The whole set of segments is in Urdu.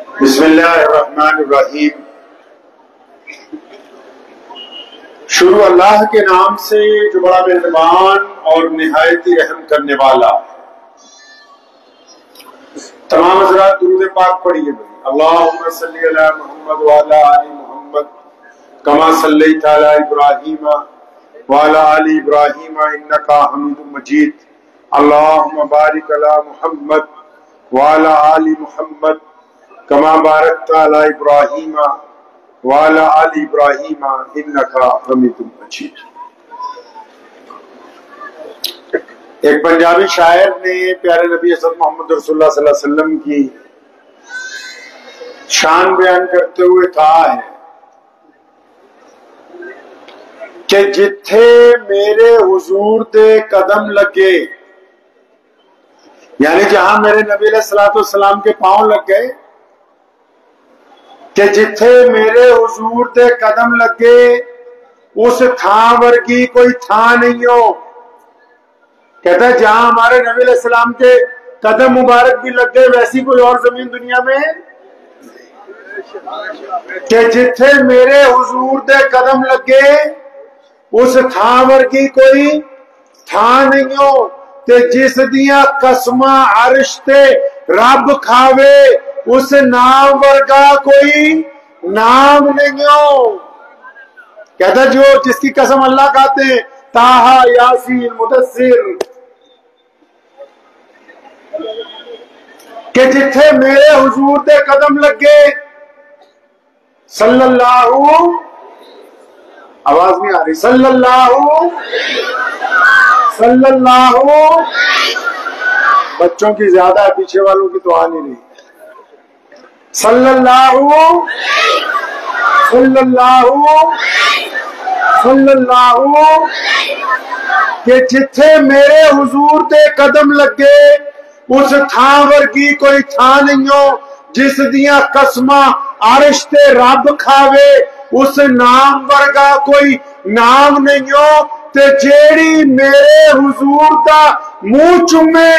بسم اللہ الرحمن الرحیم۔ شروع اللہ کے نام سے جو بڑا مہربان اور نہایت ہی رحم کرنے والا۔ تمام حضرات درود پاک پڑھیے بھائی۔ اللہم صلی علی محمد وعلی آل محمد کما صلیت علی ابراہیم وعلی آل ابراہیم انکا حمید مجید۔ اللہم بارک علی محمد وعلی آل محمد کما بارکت علی ابراہیم وعلی آل ابراہیم انکا حمید مجید۔ ایک پنجابی شاعر نے پیارے نبی حضرت محمد رسول اللہ صلی اللہ علیہ وسلم کی شان بیان کرتے ہوئے کہا ہے کہ جتھے میرے حضور دے قدم لگے، یعنی جہاں میرے نبی علیہ السلام کے پاؤں لگ گئے، کہ جتھے میرے حضور دے قدم لگے اس تھاں ورگی کوئی تھاں نہیں ہو۔ کہتا ہے جہاں ہمارے نبی علیہ السلام کے قدم مبارک بھی لگ گئے ویسی کوئی اور زمین دنیا میں ہے کہ جتھے میرے حضور دے قدم لگے اس تھاں ورگی کوئی تھاں نہیں ہو، تے جس دیاں قسماں عرش تے رب کھاوے اس نام ورگا کوئی نام نہیں ہو۔ کہتا جو جس کی قسم اللہ کھاتے ہیں، طٰہٰ یاسین مدثر، کہ جتھے میرے حضور دے قدم لگے صلی اللہ، آواز نہیں آ رہی، صلی اللہ بچوں کی زیادہ ہے، پیچھے والوں کی تو آ نہیں رہی۔ صلی اللہ کہ جتھے میرے حضور دے قدم لگے اس تھاں ورگی کوئی تھاں نہیں ہو، جس دیاں قسماں عرش تے رب کھاوے اس نام ورگا کوئی نام نہیں ہو، تے جیڑی میرے حضور دا منہ چومے۔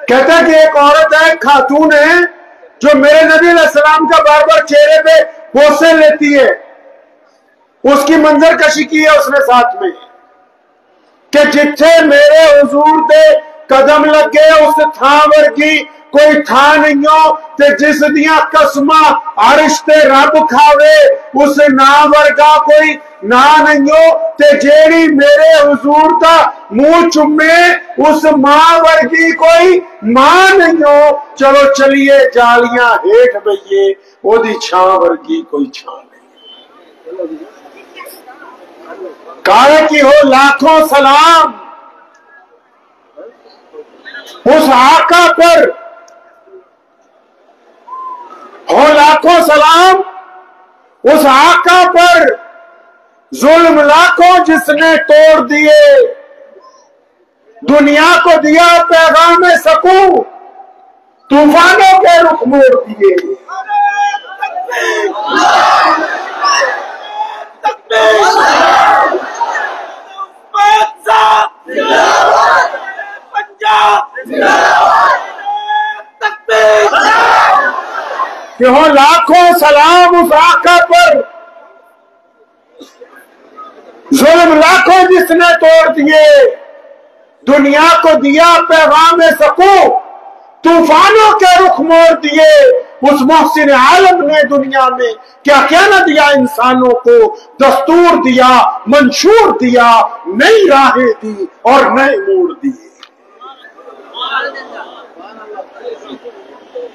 کہتا ہے کہ ایک عورت ہے، خاتون ہے، جو میرے نبی علیہ السلام کا بار بار چہرے پہ بوسے لیتی ہے، اس کی منظر کشی کی ہے اس نے ساتھ میں، کہ جتھے میرے حضور دے قدم لگے اس تھاں ورگی کوئی تھاں نہیں ہو، تے جس دیاں قسماں عرش تے رب کھاوے اس نام ورگا کوئی نہ نہیں ہو، تے جیڑی میرے حضور دا منہ چومے اس ماں ورگی کوئی ماں نہیں ہو۔ چلو چلیے جالیاں ہیٹھ بئیے، او دی چھاں ورگی کوئی چھاں نہیں۔ کہا کی ہو لاکھوں سلام اس آقا پر، ہو لاکھوں سلام اس آقا پر، ظلم لاکھوں جس نے توڑ دیے، دنیا کو دیا پیغام سکون، طوفانوں کے رخ موڑ دیے۔ کہ ہو لاکھوں سلام اس آقا پر، ظلم لاکھوں جس نے توڑ دیے، دنیا کو دیا پیغام سکون، طوفانوں کے رخ موڑ دیے۔ اس محسن عالم نے دنیا میں کیا کیا نہ دیا، انسانوں کو دستور دیا، منشور دیا، نئی راہیں دی اور نئے موڑ دیے۔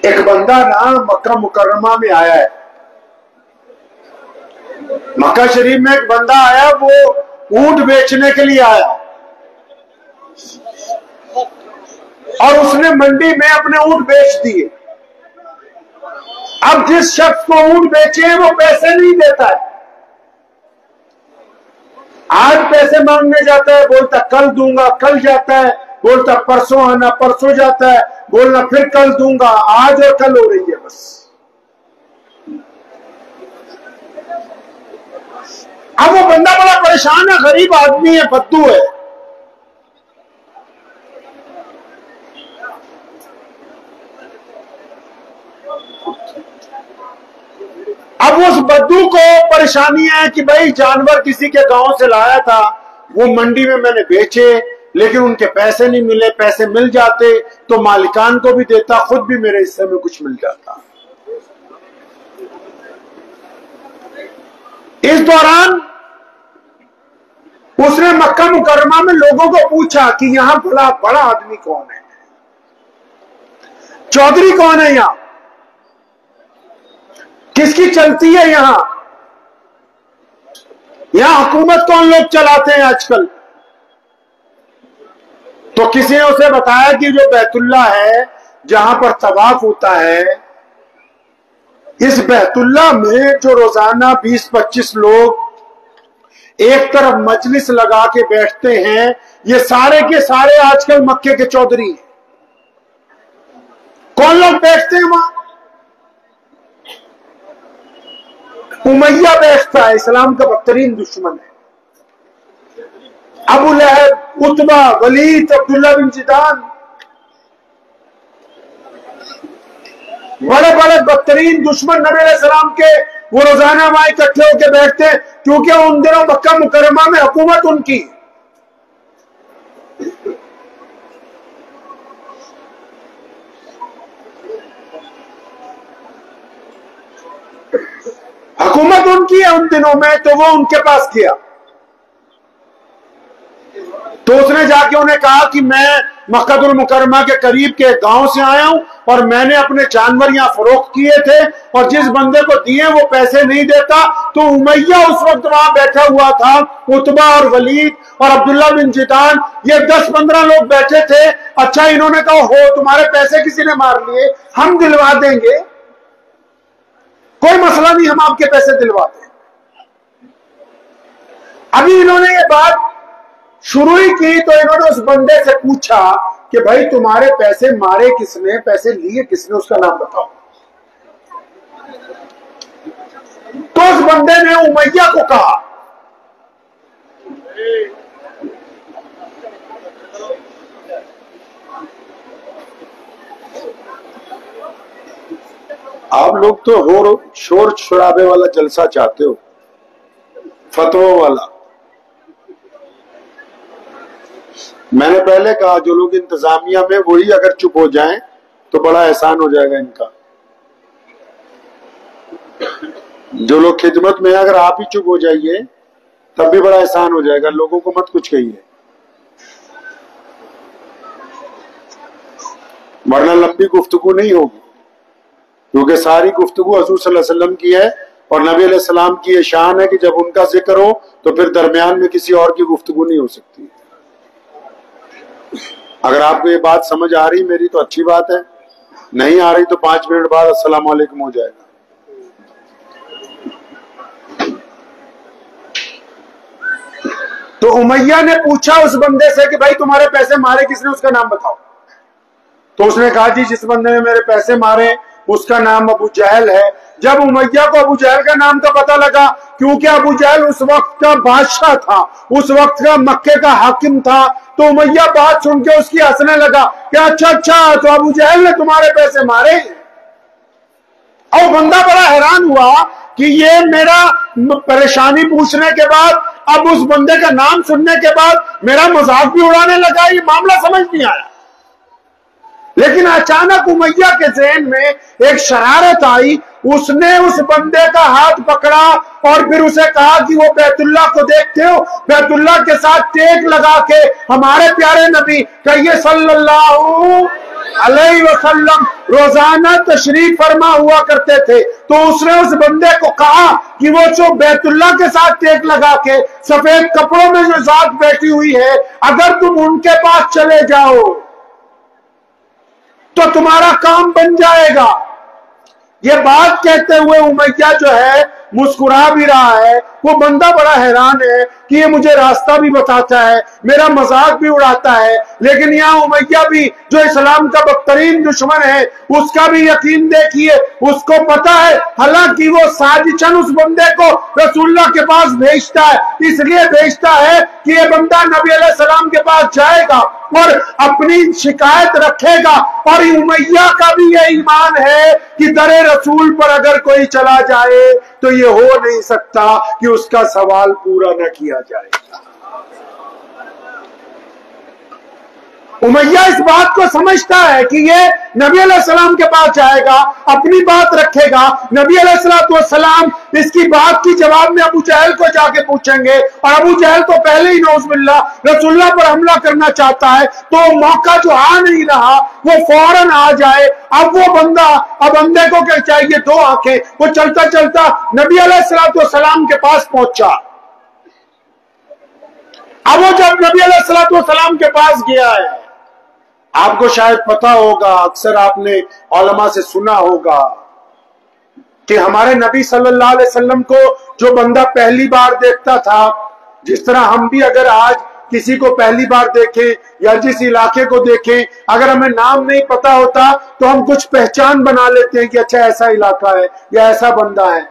ایک بندہ نا مکہ مکرمہ میں آیا ہے، مکہ شریف میں ایک بندہ آیا، وہ اونٹ بیچنے کے لیے آیا اور اس نے منڈی میں اپنے اونٹ بیچ دیے۔ اب جس شخص کو اونٹ بیچے ہیں وہ پیسے نہیں دیتا ہے، آج پیسے مانگنے جاتا ہے، بولتا کل دوں گا، کل جاتا ہے، بولتا پرسوں آنا، پرسوں جاتا ہے، بولنا پھر کل دوں گا، آج اور کل ہو رہی ہے بس۔ اب وہ بندہ بڑا پریشان ہے، غریب آدمی ہے، بدو ہے، اب اس بدو کو پریشانی ہے کہ بھائی جانور کسی کے گاؤں سے لایا تھا، وہ منڈی میں میں نے بیچے، لیکن ان کے پیسے نہیں ملے، پیسے مل جاتے تو مالکان کو بھی دیتا، خود بھی میرے حصے میں کچھ مل جاتا۔ اس دوران اس نے مکہ مکرمہ میں لوگوں کو پوچھا کہ یہاں بڑا آدمی کون ہے، چودھری کون ہے، یہاں کس کی چلتی ہے، یہاں حکومت کون لوگ چلاتے ہیں آج کل؟ تو کسی نے اسے بتایا کہ جو بیت اللہ ہے جہاں پر طواف ہوتا ہے، اس بیت اللہ میں جو روزانہ 20-25 لوگ ایک طرف مجلس لگا کے بیٹھتے ہیں، یہ سارے کے سارے آج کل مکے کے چودھری ہیں۔ کون لوگ بیٹھتے ہیں وہاں؟ امیہ بیٹھتا ہے، اسلام کا بدترین دشمن ہے۔ ابو لہب، عتبہ، ولید، عبداللہ بن جدان، بڑے بڑے بدترین دشمن نبی علیہ السلام کے، وہ روزانہ وہاں اکٹھے ہو کے بیٹھتے ہیں، کیونکہ ان دنوں مکہ مکرمہ میں حکومت ان کی۔ حکومت ان کی ہے ان دنوں میں، تو وہ ان کے پاس گیا تو اس نے جا کے انہیں کہا کہ میں مکہ المکرمہ کے قریب کے گاؤں سے آیا ہوں اور میں نے اپنے جانور یہاں فروخت کیے تھے، اور جس بندے کو دیے وہ پیسے نہیں دیتا۔ تو امیہ اس وقت وہاں بیٹھا ہوا تھا، عتبہ اور ولید اور عبداللہ بن جدان، یہ 10-15 لوگ بیٹھے تھے۔ اچھا، انہوں نے کہا ہو تمہارے پیسے کسی نے مار لیے، ہم دلوا دیں گے، کوئی مسئلہ نہیں، ہم آپ کے پیسے دلوا دیں۔ ابھی انہوں نے یہ بات شروع ہی کی تو انہوں نے اس بندے سے پوچھا کہ بھائی تمہارے پیسے مارے کس نے، پیسے لیے کس نے، اس کا نام بتاؤ۔ تو اس بندے نے امیہ کو کہا۔ آپ لوگ تو شور شرابے والا جلسہ چاہتے ہو، فتووں والا۔ میں نے پہلے کہا جو لوگ انتظامیہ میں وہی اگر چپ ہو جائیں تو بڑا احسان ہو جائے گا ان کا۔ جو لوگ خدمت میں اگر آپ ہی چپ ہو جائیے تب بھی بڑا احسان ہو جائے گا، لوگوں کو مت کچھ کہیے، ورنہ لمبی گفتگو نہیں ہوگی، کیونکہ ساری گفتگو حضور صلی اللہ علیہ وسلم کی ہے، اور نبی علیہ السلام کی یہ شان ہے کہ جب ان کا ذکر ہو تو پھر درمیان میں کسی اور کی گفتگو نہیں ہو سکتی۔ اگر آپ کو یہ بات سمجھ آ رہی میری تو اچھی بات ہے، نہیں آ رہی تو 5 منٹ بعد السلام علیکم ہو جائے گا۔ تو امیہ نے پوچھا اس بندے سے کہ بھائی تمہارے پیسے مارے کس نے، اس کا نام بتاؤ۔ تو اس نے کہا جی جس بندے نے میرے پیسے مارے اس کا نام ابو جہل ہے۔ جب امیہ کو ابو جہل کا نام کا پتہ لگا، کیونکہ ابو جہل اس وقت کا بادشاہ تھا، اس وقت کا مکے کا حاکم تھا، تو امیہ بات سن کے اس کی ہنسنے لگا کہ اچھا تو ابو جہل نے تمہارے پیسے مارے۔ اور بندہ بڑا حیران ہوا کہ یہ میرا پریشانی پوچھنے کے بعد، اب اس بندے کا نام سننے کے بعد میرا مذاق بھی اڑانے لگا، یہ معاملہ سمجھ نہیں آیا۔ لیکن اچانک امیہ کے ذہن میں ایک شرارت آئی، اس نے اس بندے کا ہاتھ پکڑا اور پھر اسے کہا کہ وہ بیت اللہ کو دیکھتے ہو، بیت اللہ کے ساتھ ٹیک لگا کے ہمارے پیارے نبی کہیے صلی اللہ علیہ وسلم روزانہ تشریف فرما ہوا کرتے تھے۔ تو اس نے اس بندے کو کہا کہ وہ جو بیت اللہ کے ساتھ ٹیک لگا کے سفید کپڑوں میں جو ذات بیٹھی ہوئی ہے، اگر تم ان کے پاس چلے جاؤ تو تمہارا کام بن جائے گا۔ یہ بات کہتے ہوئے امیہ جو ہے مسکرا بھی رہا ہے، وہ بندہ بڑا حیران ہے، کہ یہ مجھے راستہ بھی بتاتا ہے، میرا مذاق بھی اڑاتا ہے، لیکن یہاں امیہ بھی جو اسلام کا بدترین دشمن ہے اس کا بھی یقین دیکھیے، اس کو پتا ہے حالانکہ وہ سازشاً اس بندے کو رسول اللہ کے پاس بھیجتا ہے، اس لیے بھیجتا ہے کہ یہ بندہ نبی علیہ السلام کے پاس جائے گا اور اپنی شکایت رکھے گا، اور امیہ کا بھی یہ ایمان ہے کہ در رسول پر اگر کوئی چلا جائے تو یہ ہو نہیں سکتا کہ اس کا سوال پورا نہ کیا جائے۔ امیہ اس بات کو سمجھتا ہے کہ یہ نبی علیہ السلام کے پاس جائے گا، اپنی بات رکھے گا، نبی علیہ السلام اس کی بات کی جواب میں ابو جہل کو جا کے پوچھیں گے، اور ابو جہل تو پہلے ہی نعوذ باللہ رسول اللہ پر حملہ کرنا چاہتا ہے، تو موقع جو آ نہیں رہا وہ فوراً آ جائے۔ اب وہ بندہ، اب بندے کو کیا چاہیے؟ دو آنکھیں۔ وہ چلتا چلتا نبی علیہ السلام کے پاس پہنچا۔ اب وہ جب نبی علیہ السلام کے پاس گیا ہے، آپ کو شاید پتا ہوگا، اکثر آپ نے علماء سے سنا ہوگا کہ ہمارے نبی صلی اللہ علیہ وسلم کو جو بندہ پہلی بار دیکھتا تھا، جس طرح ہم بھی اگر آج کسی کو پہلی بار دیکھیں یا جس علاقے کو دیکھیں، اگر ہمیں نام نہیں پتا ہوتا تو ہم کچھ پہچان بنا لیتے ہیں کہ اچھا ایسا علاقہ ہے یا ایسا بندہ ہے۔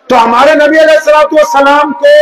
تو ہمارے نبی علیہ السلام کو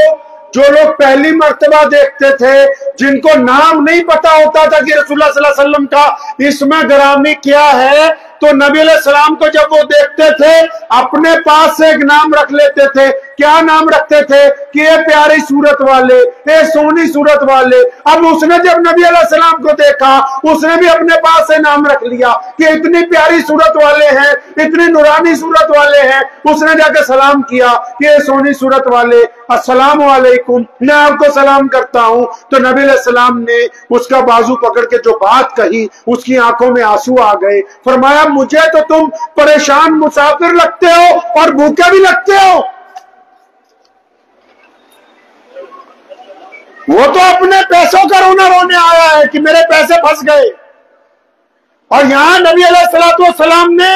جو لوگ پہلی مرتبہ دیکھتے تھے، جن کو نام نہیں پتا ہوتا تھا کہ رسول اللہ صلی اللہ علیہ وسلم کا اسم گرامی کیا ہے، تو نبی علیہ السلام کو جب وہ دیکھتے تھے اپنے پاس سے ایک نام رکھ لیتے تھے۔ کیا نام رکھتے تھے؟ کہ اے پیاری صورت والے، اے سونی صورت والے۔ اب اس نے جب نبی علیہ السلام کو دیکھا، اس نے بھی اپنے پاس سے نام رکھ لیا کہ اتنی پیاری صورت والے ہیں، اتنی نورانی صورت والے ہیں۔ اس نے جا کے سلام کیا کہ اے سونی صورت والے، السلام علیکم، میں آپ کو سلام کرتا ہوں۔ تو نبی علیہ السلام نے اس کا بازو پکڑ کے جو بات کہی، اس کی آنکھوں میں آنسو آ گئے۔ فرمایا مجھے تو تم پریشان مسافر لگتے ہو اور بھوکے بھی لگتے ہو۔ وہ تو اپنے پیسوں کا رونا رونے آیا ہے کہ میرے پیسے پھنس گئے، اور یہاں نبی علیہ السلام نے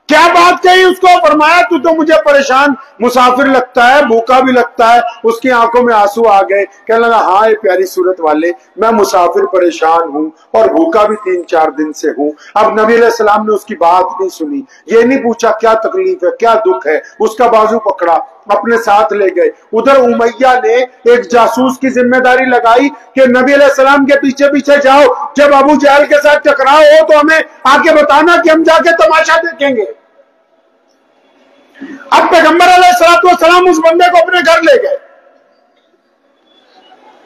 کیا بات کہی اس کو؟ فرمایا تو مجھے پریشان مسافر لگتا ہے، بھوکا بھی لگتا ہے۔ اس کی آنکھوں میں آنسو آ گئے، کہنے لگا ہاں یہ پیاری صورت والے، میں مسافر پریشان ہوں اور بھوکا بھی 3-4 دن سے ہوں۔ اب نبی علیہ السلام نے اس کی بات نہیں سنی، یہ نہیں پوچھا کیا تکلیف ہے، کیا دکھ ہے، اس کا بازو پکڑا، اپنے ساتھ لے گئے۔ ادھر امیہ نے ایک جاسوس کی ذمہ داری لگائی کہ نبی علیہ السلام کے پیچھے پیچھے جاؤ، جب ابو جہل کے ساتھ ٹکراؤ ہو تو ہمیں آ کے بتانا کہ ہم جا کے تماشا دیکھیں گے۔ اب پیغمبر علیہ السلام اس بندے کو اپنے گھر لے گئے،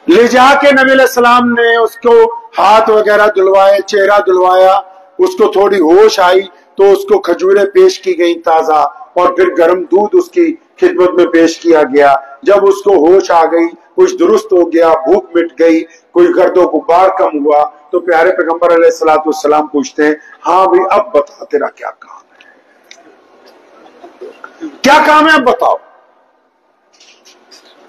لے جا کے نبی علیہ السلام نے اس کو ہاتھ وغیرہ دھلوائے، چہرہ دھلوایا، اس کو تھوڑی ہوش آئی تو اس کو کھجوریں پیش کی گئی تازہ، اور پھر گرم دودھ اس کی خدمت میں پیش کیا گیا۔ جب اس کو ہوش آ گئی، کچھ درست ہو گیا، بھوک مٹ گئی، کوئی گرد و غبار کم ہوا، تو پیارے پیغمبر علیہ السلام پوچھتے ہیں ہاں بھی اب بتا تیرا کیا کام ہے، کیا کام ہے اب بتاؤ۔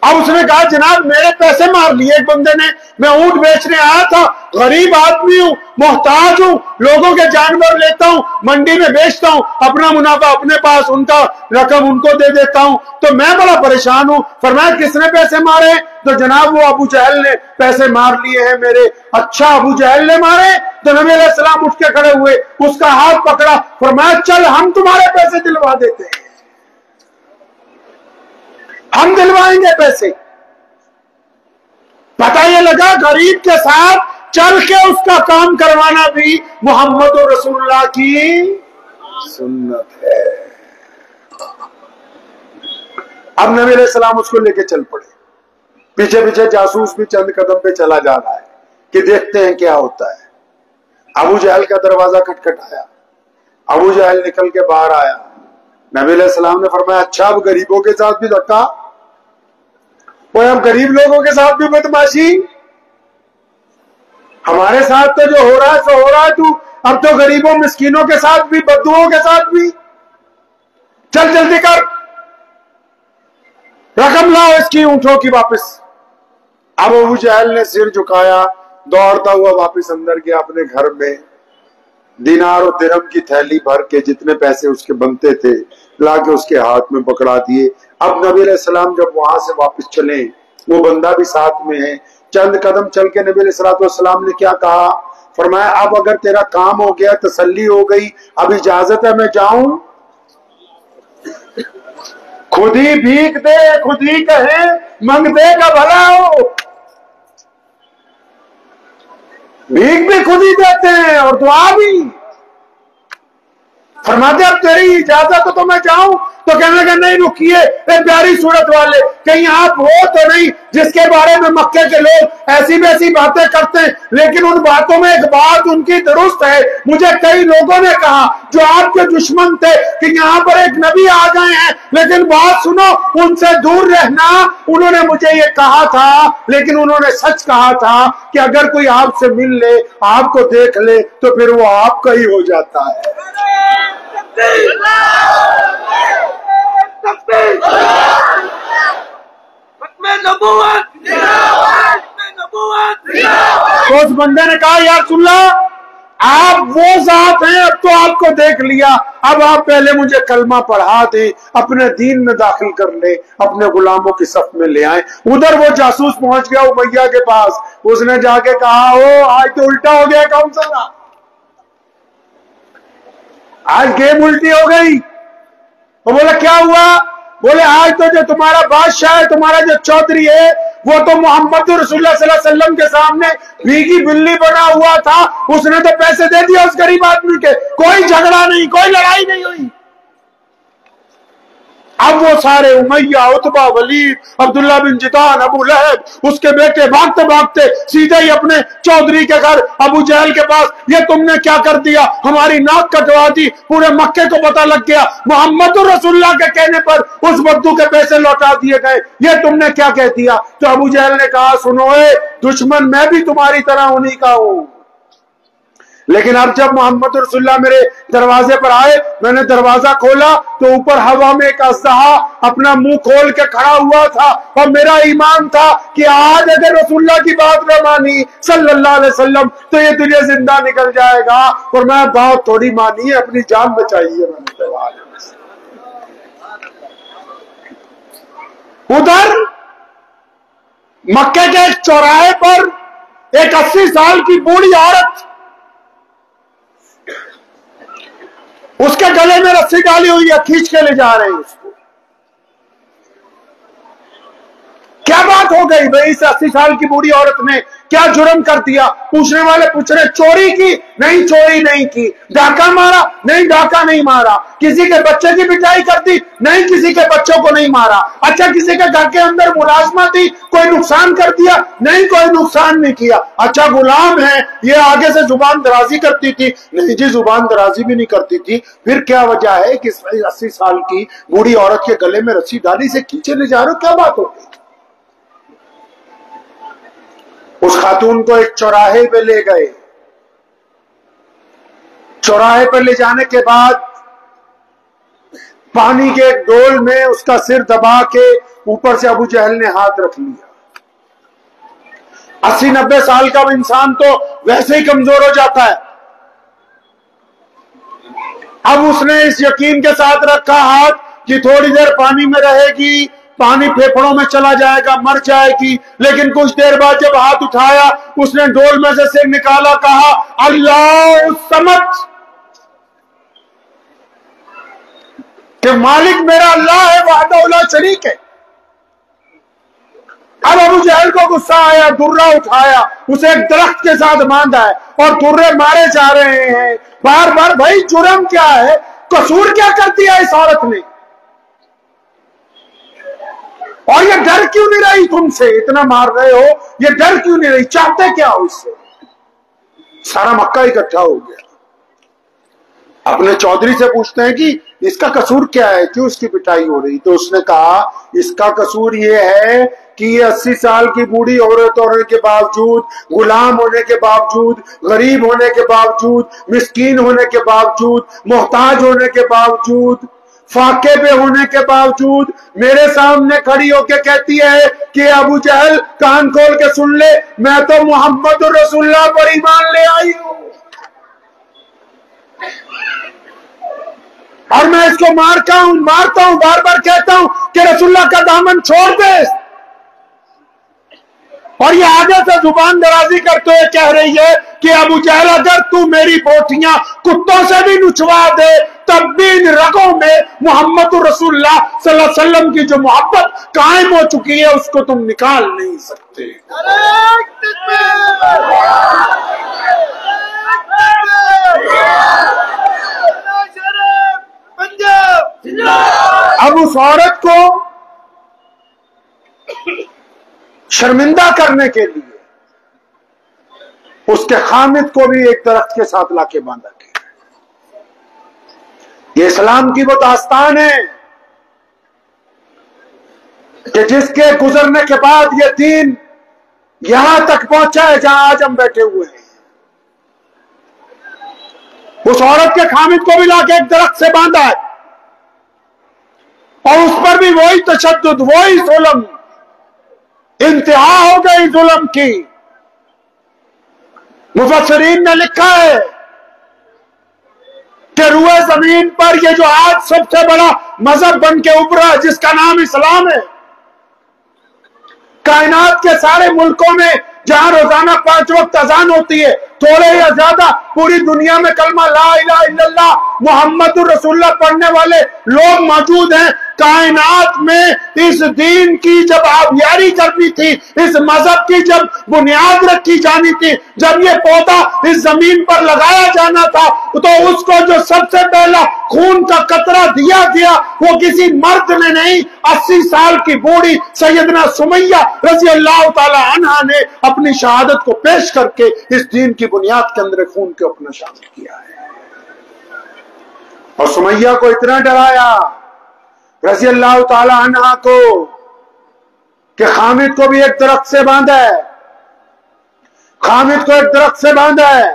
اب اس نے کہا جناب میرے پیسے مار لیے ایک بندے نے، میں اونٹ بیچنے آیا تھا، غریب آدمی ہوں، محتاج ہوں، لوگوں کے جانور لیتا ہوں، منڈی میں بیچتا ہوں، اپنا منافع اپنے پاس، ان کا رقم ان کو دے دیتا ہوں، تو میں بڑا پریشان ہوں۔ فرمایا کس نے پیسے مارے؟ تو جناب وہ ابو جہل نے پیسے مار لیے ہیں میرے۔ اچھا ابو جہل نے مارے؟ تو نبی علیہ السلام اٹھ کے کھڑے ہوئے، اس کا ہاتھ پکڑا، فرمایا چل ہم تمہارے پیسے دلوا دیتے ہیں، ہم دلوائیں گے پیسے۔ پتہ یہ لگا غریب کے ساتھ چل کے اس کا کام کروانا بھی محمد رسول اللہ کی سنت ہے۔ اب نبی علیہ السلام اس کو لے کے چل پڑے، پیچھے پیچھے جاسوس بھی چند قدم پہ چلا جا رہا ہے کہ دیکھتے ہیں کیا ہوتا ہے۔ ابو جہل کا دروازہ کھٹکھٹایا، ابو جہل نکل کے باہر آیا۔ نبی علیہ السلام نے فرمایا اچھا اب غریبوں کے ساتھ بھی دھکا، وہ اب غریب لوگوں کے ساتھ بھی بدماشی، ہمارے ساتھ تو جو ہو رہا ہے سو ہو رہا ہے، تو اب تو غریبوں مسکینوں کے ساتھ بھی، بدوؤں کے ساتھ بھی، چل جلدی کر، رقم لاؤ اس کی اونٹوں کی واپس۔ اب ابو جہل نے سر جھکایا، دوڑتا ہوا واپس اندر گیا اپنے گھر میں۔ دینار اور درہم کی تھیلی بھر کے جتنے پیسے اس کے بنتے تھے لا کے اس کے ہاتھ میں پکڑا دیے. اب نبی علیہ السلام جب وہاں سے واپس چلے, وہ بندہ بھی ساتھ میں ہے, چند قدم چل کے نبی علیہ السلام نے کیا کہا؟ فرمایا اب اگر تیرا کام ہو گیا, تسلی ہو گئی, اب اجازت ہے میں جاؤں؟ خود ہی بھیک دے, خود ہی کہے منگتے کا بھلا ہو. بھیک بھی خود ہی دیتے ہیں اور دعا بھی. فرماتے اب تیری اجازت تو میں جاؤں؟ تو کہنے لگا نہیں رکیے اے پیاری صورت والے, کہیں آپ وہ تو نہیں جس کے بارے میں مکے کے لوگ ایسی ویسی باتیں کرتے ہیں, لیکن ان باتوں میں ایک بات ان کی درست ہے. مجھے کئی لوگوں نے کہا جو آپ کے دشمن تھے کہ یہاں پر ایک نبی آ گئے ہیں, لیکن بات سنو ان سے دور رہنا. انہوں نے مجھے یہ کہا تھا, لیکن انہوں نے سچ کہا تھا کہ اگر کوئی آپ سے مل لے, آپ کو دیکھ لے, تو پھر وہ آپ کا ہی ہو جاتا ہے. تو اس بندے نے کہا یا رسول اللہ آپ وہ ذات ہیں, اب تو آپ کو دیکھ لیا, اب آپ پہلے مجھے کلمہ پڑھا دیں, اپنے دین میں داخل کر لیں, اپنے غلاموں کی صف میں لے آئیں. ادھر وہ جاسوس پہنچ گیا امیہ کے پاس, اس نے جا کے کہا او آج تو الٹا ہو گیا کون سا, آج گیم الٹی ہو گئی. وہ بولا کیا ہوا؟ بولے آج تو جو تمہارا بادشاہ ہے, تمہارا جو چودھری ہے, وہ تو محمد رسول اللہ صلی اللہ علیہ وسلم کے سامنے بھیگی بلی بنا ہوا تھا, اس نے تو پیسے دے دیا اس غریب آدمی کے, کوئی جھگڑا نہیں, کوئی لڑائی نہیں ہوئی. اب وہ سارے امیہ, عتبہ, ولید, عبداللہ بن جدعان, ابو لہب, اس کے بیٹے بھاگتے بھاگتے سیدھے ہی اپنے چودھری کے گھر ابو جہل کے پاس. یہ تم نے کیا کر دیا, ہماری ناک کٹوا دی, پورے مکے کو پتہ لگ گیا, محمد رسول اللہ کے کہنے پر اس بدو کے پیسے لوٹا دیے گئے, یہ تم نے کیا کہہ دیا؟ تو ابو جہل نے کہا سنو اے دشمن, میں بھی تمہاری طرح انہی کا ہوں, لیکن اب جب محمد رسول اللہ میرے دروازے پر آئے, میں نے دروازہ کھولا تو اوپر ہوا میں ایک اژدہا اپنا منہ کھول کے کھڑا ہوا تھا, اور میرا ایمان تھا کہ آج اگر رسول اللہ کی بات نہ مانی صلی اللہ علیہ وسلم تو یہ تجھے زندہ نکل جائے گا, اور میں بات تھوڑی مانی ہے, اپنی جان بچائی ہے. ادھر مکے کے ایک چوراہے پر ایک 80 سال کی بوڑھی عورت, اس کے گلے میں رسی ڈالی ہوئی ہے, کھینچ کے لے جا رہے ہیں اس کو. کیا بات ہو گئی بھائی, اس 80 سال کی بوڑھی عورت نے کیا جرم کر دیا؟ پوچھنے والے پوچھ رہے چوری کی؟ نہیں چوری نہیں کی. ڈاکہ مارا؟ نہیں ڈاکہ نہیں مارا. کسی کے بچے کی پٹائی کر دی؟ نہیں کسی کے بچوں کو نہیں مارا. اچھا کسی کے گھر کے اندر ملازمت تھی, کوئی نقصان کر دیا؟ نہیں کوئی نقصان نہیں کیا. اچھا غلام ہے, یہ آگے سے زبان درازی کرتی تھی؟ نہیں جی زبان درازی بھی نہیں کرتی تھی. پھر کیا وجہ ہے کہ 80 سال کی بوڑھی عورت کے گلے میں رسی ڈالی سے کھینچے لے جا رہے ہو, کیا بات ہو گئی؟ اس خاتون کو ایک چوراہے پہ لے گئے. چوراہے پہ لے جانے کے بعد پانی کے ایک ڈول میں اس کا سر دبا کے اوپر سے ابو جہل نے ہاتھ رکھ لیا. 80-90 سال کا انسان تو ویسے ہی کمزور ہو جاتا ہے. اب اس نے اس یقین کے ساتھ رکھا ہاتھ کہ تھوڑی دیر پانی میں رہے گی, پانی پھیپھڑوں میں چلا جائے گا, مر جائے گی. لیکن کچھ دیر بعد جب ہاتھ اٹھایا, اس نے ڈول میں سے سر نکالا, کہا اللہ الصمد, کہ مالک میرا اللہ ہے, وحدہ لا شریک ہے. اب ابو جہل کو غصہ آیا, درہ اٹھایا, اسے ایک درخت کے ساتھ باندھا ہے, اور درے مارے جا رہے ہیں بار بار. بھائی جرم کیا ہے, قصور کیا کر دیا اس عورت نے, اور یہ ڈر کیوں نہیں رہی تم سے؟ اتنا مار رہے ہو, یہ ڈر کیوں نہیں رہی؟ چاہتے کیا ہو اس سے؟ سارا مکہ اکٹھا ہو گیا. اپنے چودھری سے پوچھتے ہیں کہ اس کا قصور کیا ہے, کیوں اس کی پٹائی ہو رہی؟ تو اس نے کہا اس کا قصور یہ ہے کہ یہ 80 سال کی بوڑھی عورت ہونے کے باوجود, غلام ہونے کے باوجود, غریب ہونے کے باوجود, مسکین ہونے کے باوجود, محتاج ہونے کے باوجود, فاقے پہ ہونے کے باوجود میرے سامنے کھڑی ہو کے کہتی ہے کہ ابو جہل کان کھول کے سن لے, میں تو محمد رسول اللہ پر ایمان لے آئی ہوں. اور میں اس کو مارتا ہوں بار بار کہتا ہوں کہ رسول اللہ کا دامن چھوڑ دے، اور یہ آگے سے زبان درازی کرتے ہوئے کہہ رہی ہے کہ ابو جہل اگر تو میری بوٹیاں کتوں سے بھی نچوا دے تب بھی ان رگوں میں محمد رسول اللہ صلی اللہ علیہ وسلم کی جو محبت قائم ہو چکی ہے اس کو تم نکال نہیں سکتے۔ اب اس عورت کو شرمندہ کرنے کے لیے اس کے خامد کو بھی ایک درخت کے ساتھ لا کے باندھا گیا۔ یہ اسلام کی وہ داستان ہے کہ جس کے گزرنے کے بعد یہ دین یہاں تک پہنچا ہے جہاں آج ہم بیٹھے ہوئے ہیں۔ اس عورت کے خامد کو بھی لا کے ایک درخت سے باندھا ہے، اور اس پر بھی وہی تشدد، وہی ظلم، انتہا ہو گئی ظلم کی۔ مفسرین نے لکھا ہے کہ روئے زمین پر یہ جو آج سب سے بڑا مذہب بن کے ابھرا جس کا نام اسلام ہے، کائنات کے سارے ملکوں میں جہاں روزانہ 5 وقت اذان ہوتی ہے، تھوڑے یا زیادہ پوری دنیا میں کلمہ لا الہ الا اللہ محمد رسول اللہ پڑھنے والے لوگ موجود ہیں۔ کائنات میں اس دین کی جب آبیاری کرنی تھی، اس مذہب کی جب بنیاد رکھی جانی تھی، جب یہ پودا اس زمین پر لگایا جانا تھا، تو اس کو جو سب سے پہلا خون کا قطرہ دیا گیا وہ کسی مرد نے نہیں، 80 سال کی بوڑھی سیدنا سمیہ رضی اللہ تعالی عنہا نے اپنی شہادت کو پیش کر کے اس دین کی بنیاد کے اندر خون کے اپنا شامل کیا ہے۔ اور سمیہ کو اتنا ڈرایا رضی اللہ تعالی عنہا کو کہ خامد کو بھی ایک درخت سے باندھا ہے، خامد کو ایک درخت سے باندھا ہے،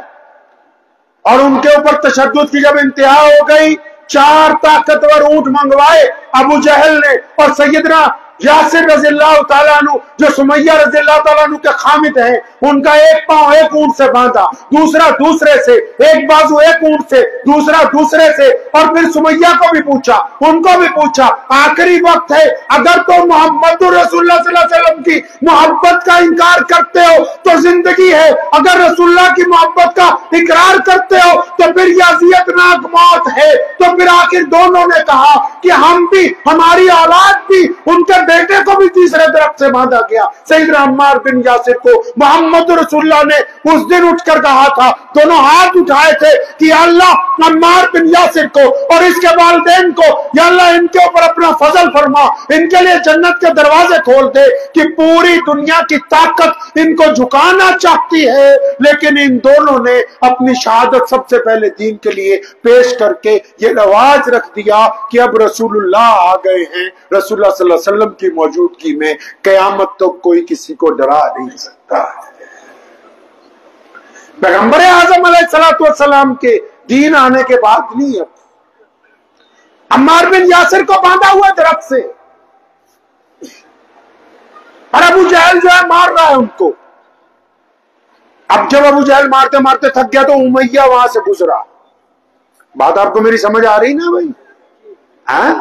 اور ان کے اوپر تشدد کی جب انتہا ہو گئی 4 طاقتور اونٹ منگوائے ابو جہل نے، اور سیدنا یاسر رضی اللہ تعالیٰ عنہ جو سمیہ رضی اللہ تعالیٰ عنہ کے خامد ہیں، ان کا ایک پاؤں ایک اونٹ سے باندھا، دوسرا دوسرے سے، ایک بازو ایک اونٹ سے، دوسرا دوسرے سے، اور پھر سمیہ کو بھی پوچھا، ان کو بھی پوچھا، آخری وقت ہے، اگر تو محمد رسول اللہ صلی اللہ علیہ وسلم کی محبت کا انکار کرتے ہو تو زندگی ہے، اگر رسول اللہ کی محبت کا اقرار کرتے ہو تو پھر یہ اذیتناک موت ہے۔ تو پھر آخر دونوں نے کہا کہ ہم بھی، ہماری اولاد بھی، ان کے بیٹے کو بھی تیسرے درخت سے باندھا گیا۔ سیدنا عمار بن یاسر کو محمد رسول اللہ نے اس دن اٹھ کر کہا تھا، دونوں ہاتھ اٹھائے تھے کہ یا اللہ عمار بن یاسر کو اور اس کے والدین کو یا اللہ ان کے اوپر اپنا فضل فرما، ان کے لیے جنت کے دروازے کھول دے، کہ پوری دنیا کی طاقت ان کو جھکانا چاہتی ہے، لیکن ان دونوں نے اپنی شہادت سب سے پہلے دین کے لیے پیش کر کے یہ رواج رکھ دیا کہ اب رسول اللہ آ گئے ہیں، رسول اللہ صلی اللہ علیہ وسلم کی موجودگی میں قیامت تو کوئی کسی کو ڈرا نہیں سکتا۔ پیغمبر اعظم علیہ السلام کے دین آنے کے بعد نہیں، اب عمار بن یاسر کو باندھا ہوا درخت سے، اور ابو جہل جو ہے مار رہا ہے ان کو۔ اب جب ابو جہل مارتے مارتے تھک گیا تو امیہ وہاں سے گزرا۔ بات آپ کو میری سمجھ آ رہی نا بھائی؟ ہاں،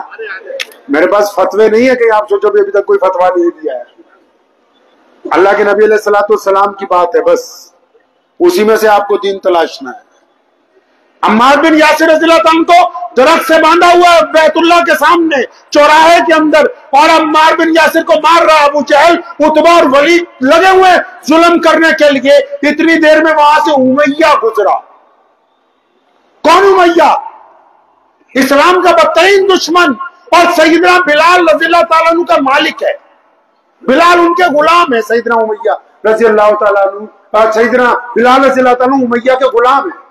میرے پاس فتوے نہیں ہے کہ آپ سوچو بھی ابھی تک کوئی فتوا نہیں دیا ہے، اللہ کے نبی علیہ الصلوۃ والسلام کی بات ہے، بس اسی میں سے آپ کو دین تلاشنا ہے۔ عمار بن یاسر رضی اللہ عنہ کو درخت سے باندھا ہوا ہے بیت اللہ کے سامنے چوراہے کے اندر، اور عمار بن یاسر کو مار رہا ابو جہل، عتبہ اور ولید لگے ہوئے ظلم کرنے کے لیے۔ اتنی دیر میں وہاں سے امیہ گزرا۔ کون امیہ؟ اسلام کا بدترین دشمن، اور سیدنا بلال رضی اللہ تعالیٰ عنہ کا مالک ہے، بلال ان کے غلام ہے۔ سیدنا امیہ رضی اللہ تعالیٰ عنہ، سیدنا بلال رضی اللہ تعالیٰ عنہ امیہ کے غلام ہیں۔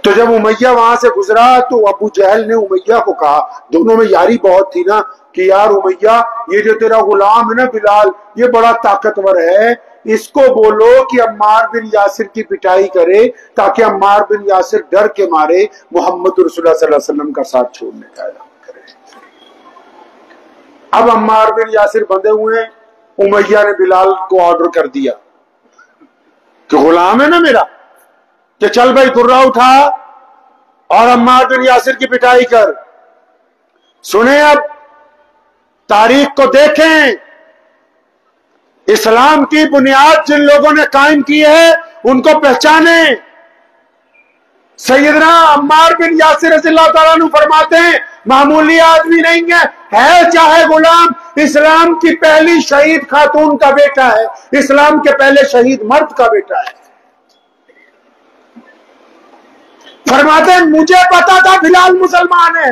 تو جب امیہ وہاں سے گزرا تو ابو جہل نے امیہ کو کہا، دونوں میں یاری بہت تھی نا، کہ یار امیہ یہ جو تیرا غلام ہے نا بلال، یہ بڑا طاقتور ہے، اس کو بولو کہ عمار بن یاسر کی پٹائی کرے تاکہ عمار بن یاسر ڈر کے مارے محمد رسول اللہ صلی اللہ علیہ وسلم کا ساتھ چھوڑنے کا اعلان کرے۔ اب عمار بن یاسر بندے ہوئے ہیں، امیہ نے بلال کو آرڈر کر دیا کہ غلام ہے نا میرا، کہ چل بھائی درہ اٹھا اور عمار بن یاسر کی پٹائی کر. سنیں اب تاریخ کو دیکھیں. اسلام کی بنیاد جن لوگوں نے قائم کی ہے ان کو پہچانیں. سیدنا عمار بن یاسر رضی اللہ تعالیٰ عنہ فرماتے ہیں معمولی آدمی نہیں ہے چاہے غلام، اسلام کی پہلی شہید خاتون کا بیٹا ہے، اسلام کے پہلے شہید مرد کا بیٹا ہے. فرماتے ہیں مجھے پتا تھا بلال مسلمان ہے،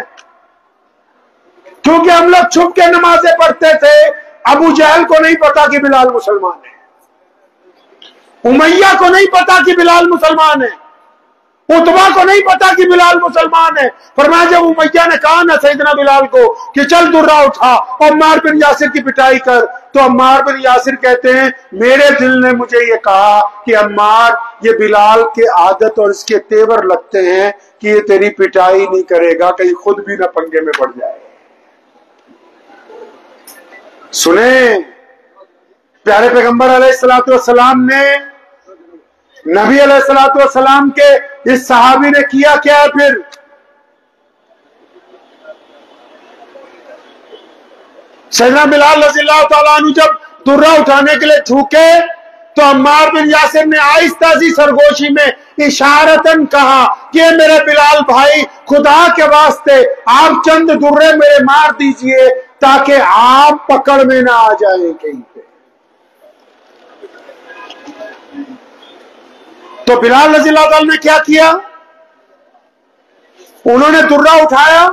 کیونکہ ہم لوگ چھپ کے نمازیں پڑھتے تھے. ابو جہل کو نہیں پتا کہ بلال مسلمان ہے، امیہ کو نہیں پتا کہ بلال مسلمان ہے، عتبہ کو نہیں پتا کہ بلال مسلمان ہے. فرمایا جب امیہ نے کہا نا سیدنا بلال کو کہ چل درہ اٹھا اور عمار بن یاسر کی پٹائی کر، تو عمار بن یاسر کہتے ہیں میرے دل نے مجھے یہ کہا کہ عمار یہ بلال کے عادت اور اس کے تیور لگتے ہیں کہ یہ تیری پٹائی نہیں کرے گا، کہیں خود بھی نہ پنگے میں پڑ جائے. سنیں پیارے پیغمبر علیہ الصلوۃ والسلام نے نبی علیہ الصلوۃ والسلام کے اس صحابی نے کیا کیا ہے. پھر سیدنا بلال رضی اللہ تعالیٰ عنہ جب درہ اٹھانے کے لیے جھکے تو عمار بن یاسر نے آہستہ سی سرگوشی میں اشارتاً کہا کہ میرے بلال بھائی خدا کے واسطے آپ چند درے میرے مار دیجئے تاکہ آپ پکڑ میں نہ آ جائیں کہیں پہ. تو بلال رضی اللہ تعالیٰ نے کیا کیا؟ انہوں نے درہ اٹھایا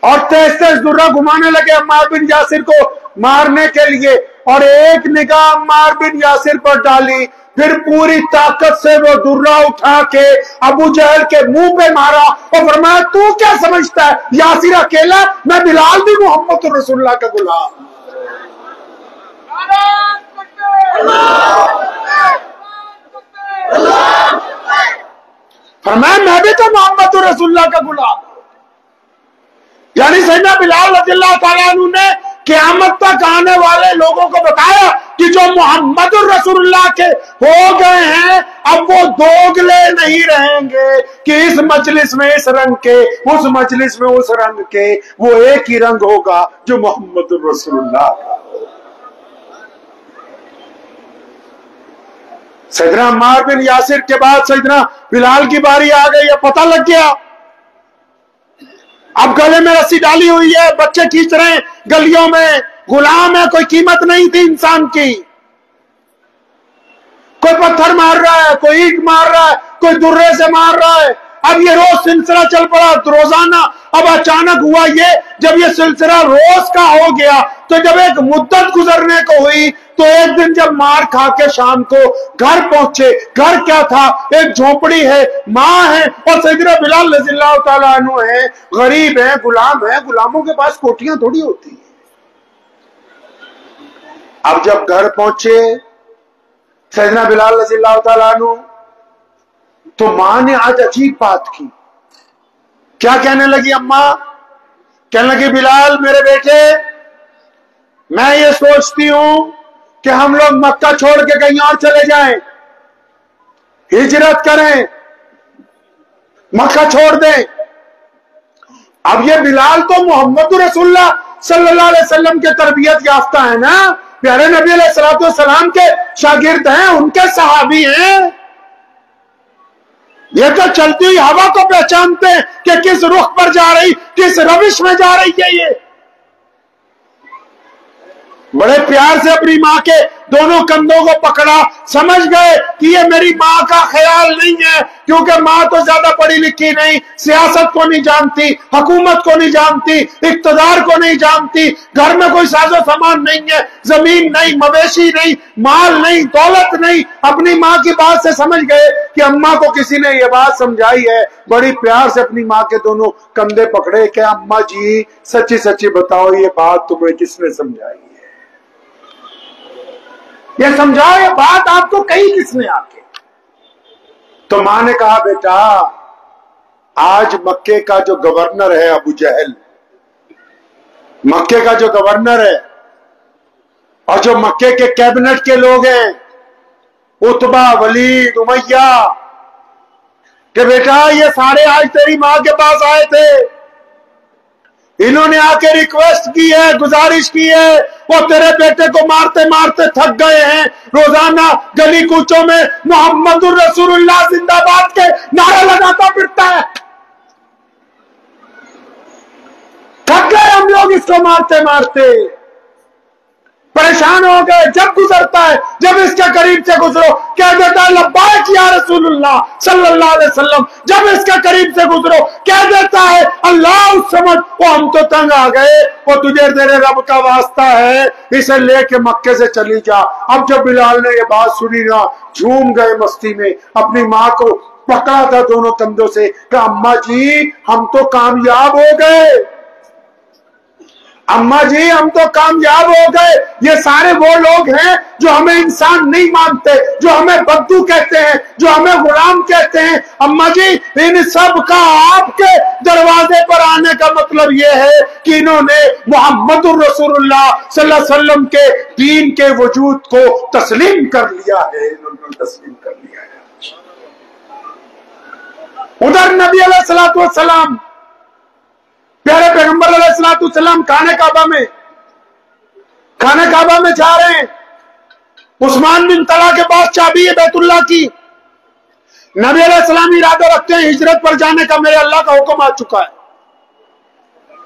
اور تیز تیز درہ گھمانے لگے عمار بن یاسر کو مارنے کے لیے، اور ایک نگاہ عمار بن یاسر پر ڈالی، پھر پوری طاقت سے وہ درہ اٹھا کے ابو جہل کے منہ پہ مارا اور فرمایا تو کیا سمجھتا ہے یاسر اکیلا، میں بلال بھی محمد رسول اللہ کا غلام. فرمایا میں بھی تو محمد رسول اللہ کا غلام. یعنی سیدنا بلال رضی اللہ تعالیٰ عنہ نے قیامت تک آنے والے لوگوں کو بتایا کہ جو محمد رسول اللہ کے ہو گئے ہیں اب وہ دوگلے نہیں رہیں گے کہ اس مجلس میں اس رنگ کے، اس مجلس میں اس رنگ کے. وہ ایک ہی رنگ ہوگا جو محمد رسول اللہ کا. سیدنا عمار بن یاسر کے بعد سیدنا بلال کی باری آ گئی. اب پتہ لگ گیا، اب گلے میں رسی ڈالی ہوئی ہے، بچے کھینچ رہے ہیں گلیوں میں، غلام ہے، کوئی قیمت نہیں تھی انسان کی. کوئی پتھر مار رہا ہے، کوئی اینٹ مار رہا ہے، کوئی درے سے مار رہا ہے. اب یہ روز سلسلہ چل پڑا روزانہ. اب اچانک ہوا یہ جب یہ سلسلہ روز کا ہو گیا تو جب ایک مدت گزرنے کو ہوئی تو ایک دن جب مار کھا کے شام کو گھر پہنچے، گھر کیا تھا؟ ایک جھونپڑی ہے، ماں ہے اور سیدنا بلال رضی اللہ تعالیٰ عنہ ہے، غریب ہیں، غلام ہیں. غلاموں کے پاس کوٹیاں تھوڑی ہوتی ہیں. اب جب گھر پہنچے سیدنا بلال رضی اللہ تعالیٰ عنہ تو ماں نے آج عجیب بات کی. کیا کہنے لگی اماں؟ کہنے لگی بلال میرے بیٹے، میں یہ سوچتی ہوں کہ ہم لوگ مکہ چھوڑ کے کہیں اور چلے جائیں، ہجرت کریں، مکہ چھوڑ دیں. اب یہ بلال تو محمد رسول اللہ صلی اللہ علیہ وسلم کے تربیت یافتہ ہے نا، پیارے نبی علیہ الصلوۃ والسلام کے شاگرد ہیں، ان کے صحابی ہیں. یہ تو چلتی ہوئی ہوا کو پہچانتے ہیں کہ کس رخ پر جا رہی، کس روش میں جا رہی ہے. یہ بڑے پیار سے اپنی ماں کے دونوں کندھوں کو پکڑا، سمجھ گئے کہ یہ میری ماں کا خیال نہیں ہے، کیونکہ ماں تو زیادہ پڑھی لکھی نہیں، سیاست کو نہیں جانتی، حکومت کو نہیں جانتی، اقتدار کو نہیں جانتی، گھر میں کوئی ساز و سامان نہیں ہے، زمین نہیں، مویشی نہیں، مال نہیں، دولت نہیں. اپنی ماں کی بات سے سمجھ گئے کہ اماں کو کسی نے یہ بات سمجھائی ہے. بڑی پیار سے اپنی ماں کے دونوں کندھے پکڑے کہ اماں جی سچی سچی بتاؤ یہ بات تمہیں کس نے سمجھائی ہے، یہ سمجھاؤ یہ بات آپ کو کہی کس نے آ کے؟ تو ماں نے کہا بیٹا آج مکے کا جو گورنر ہے ابو جہل، مکے کا جو گورنر ہے اور جو مکے کے کیبنٹ کے لوگ ہیں، عتبہ، ولید، امیہ، کہ بیٹا یہ سارے آج تیری ماں کے پاس آئے تھے, انہوں نے آ کے ریکویسٹ کی ہے, گزارش کی ہے, وہ تیرے بیٹے کو مارتے مارتے تھک گئے ہیں, روزانہ گلی کوچوں میں محمد الرسول اللہ زندہ باد کے نعرے لگاتا پھرتا ہے, تھک گئے ہم لوگ اس کو مارتے مارتے, پریشان ہو گئے. جب گزرتا ہے, جب اس کے قریب سے گزرو کہہ دیتا ہے لبیک یا رسول اللہ صلی اللہ علیہ وسلم, جب اس کے قریب سے گزرو کہہ دیتا ہے اللہ اس سمجھ, وہ ہم تو تنگ آ گئے, وہ تجھے تیرے رب کا واسطہ ہے اسے لے کے مکے سے چلی جا. اب جب بلال نے یہ بات سنی نا, جھوم گئے مستی میں, اپنی ماں کو پکڑا تھا دونوں کندھوں سے کہ اماں جی ہم تو کامیاب ہو گئے, اماں جی ہم تو کامیاب ہو گئے. یہ سارے وہ لوگ ہیں جو ہمیں انسان نہیں مانتے, جو ہمیں بدو کہتے ہیں, جو ہمیں غلام کہتے ہیں. اماں جی ان سب کا آپ کے دروازے پر آنے کا مطلب یہ ہے کہ انہوں نے محمد الرسول اللہ صلی اللہ علیہ وسلم کے دین کے وجود کو تسلیم کر لیا ہے, انہوں نے تسلیم کر لیا ہے. ادھر نبی علیہ الصلوۃ والسلام پیارے پیغمبر علیہ الصلوۃ والسلام خانہ کعبہ میں جا رہے ہیں. عثمان بن طلحہ کے پاس چابی ہے بیت اللہ کی. نبی علیہ السلام ارادہ رکھتے ہیں ہجرت پر جانے کا, میرے اللہ کا حکم آ چکا ہے.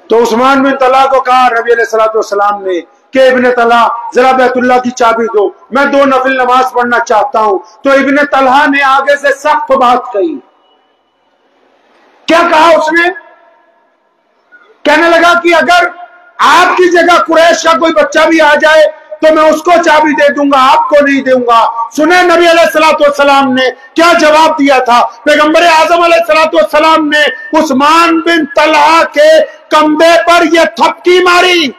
تو عثمان بن طلحہ کو کہا نبی علیہ الصلوۃ والسلام نے کہ ابن طلحہ ذرا بیت اللہ کی چابی دو, میں 2 نفل نماز پڑھنا چاہتا ہوں. تو ابن طلحہ نے آگے سے سخت بات کہی. کیا کہا اس نے؟ کہنے لگا کہ اگر آپ کی جگہ قریش کا کوئی بچہ بھی آ جائے تو میں اس کو چابی دے دوں گا, آپ کو نہیں دوں گا. سنیں نبی علیہ الصلوۃ والسلام نے کیا جواب دیا تھا. پیغمبر اعظم علیہ الصلوۃ والسلام نے عثمان بن طلحہ کے کندھے پر یہ تھپکی ماری.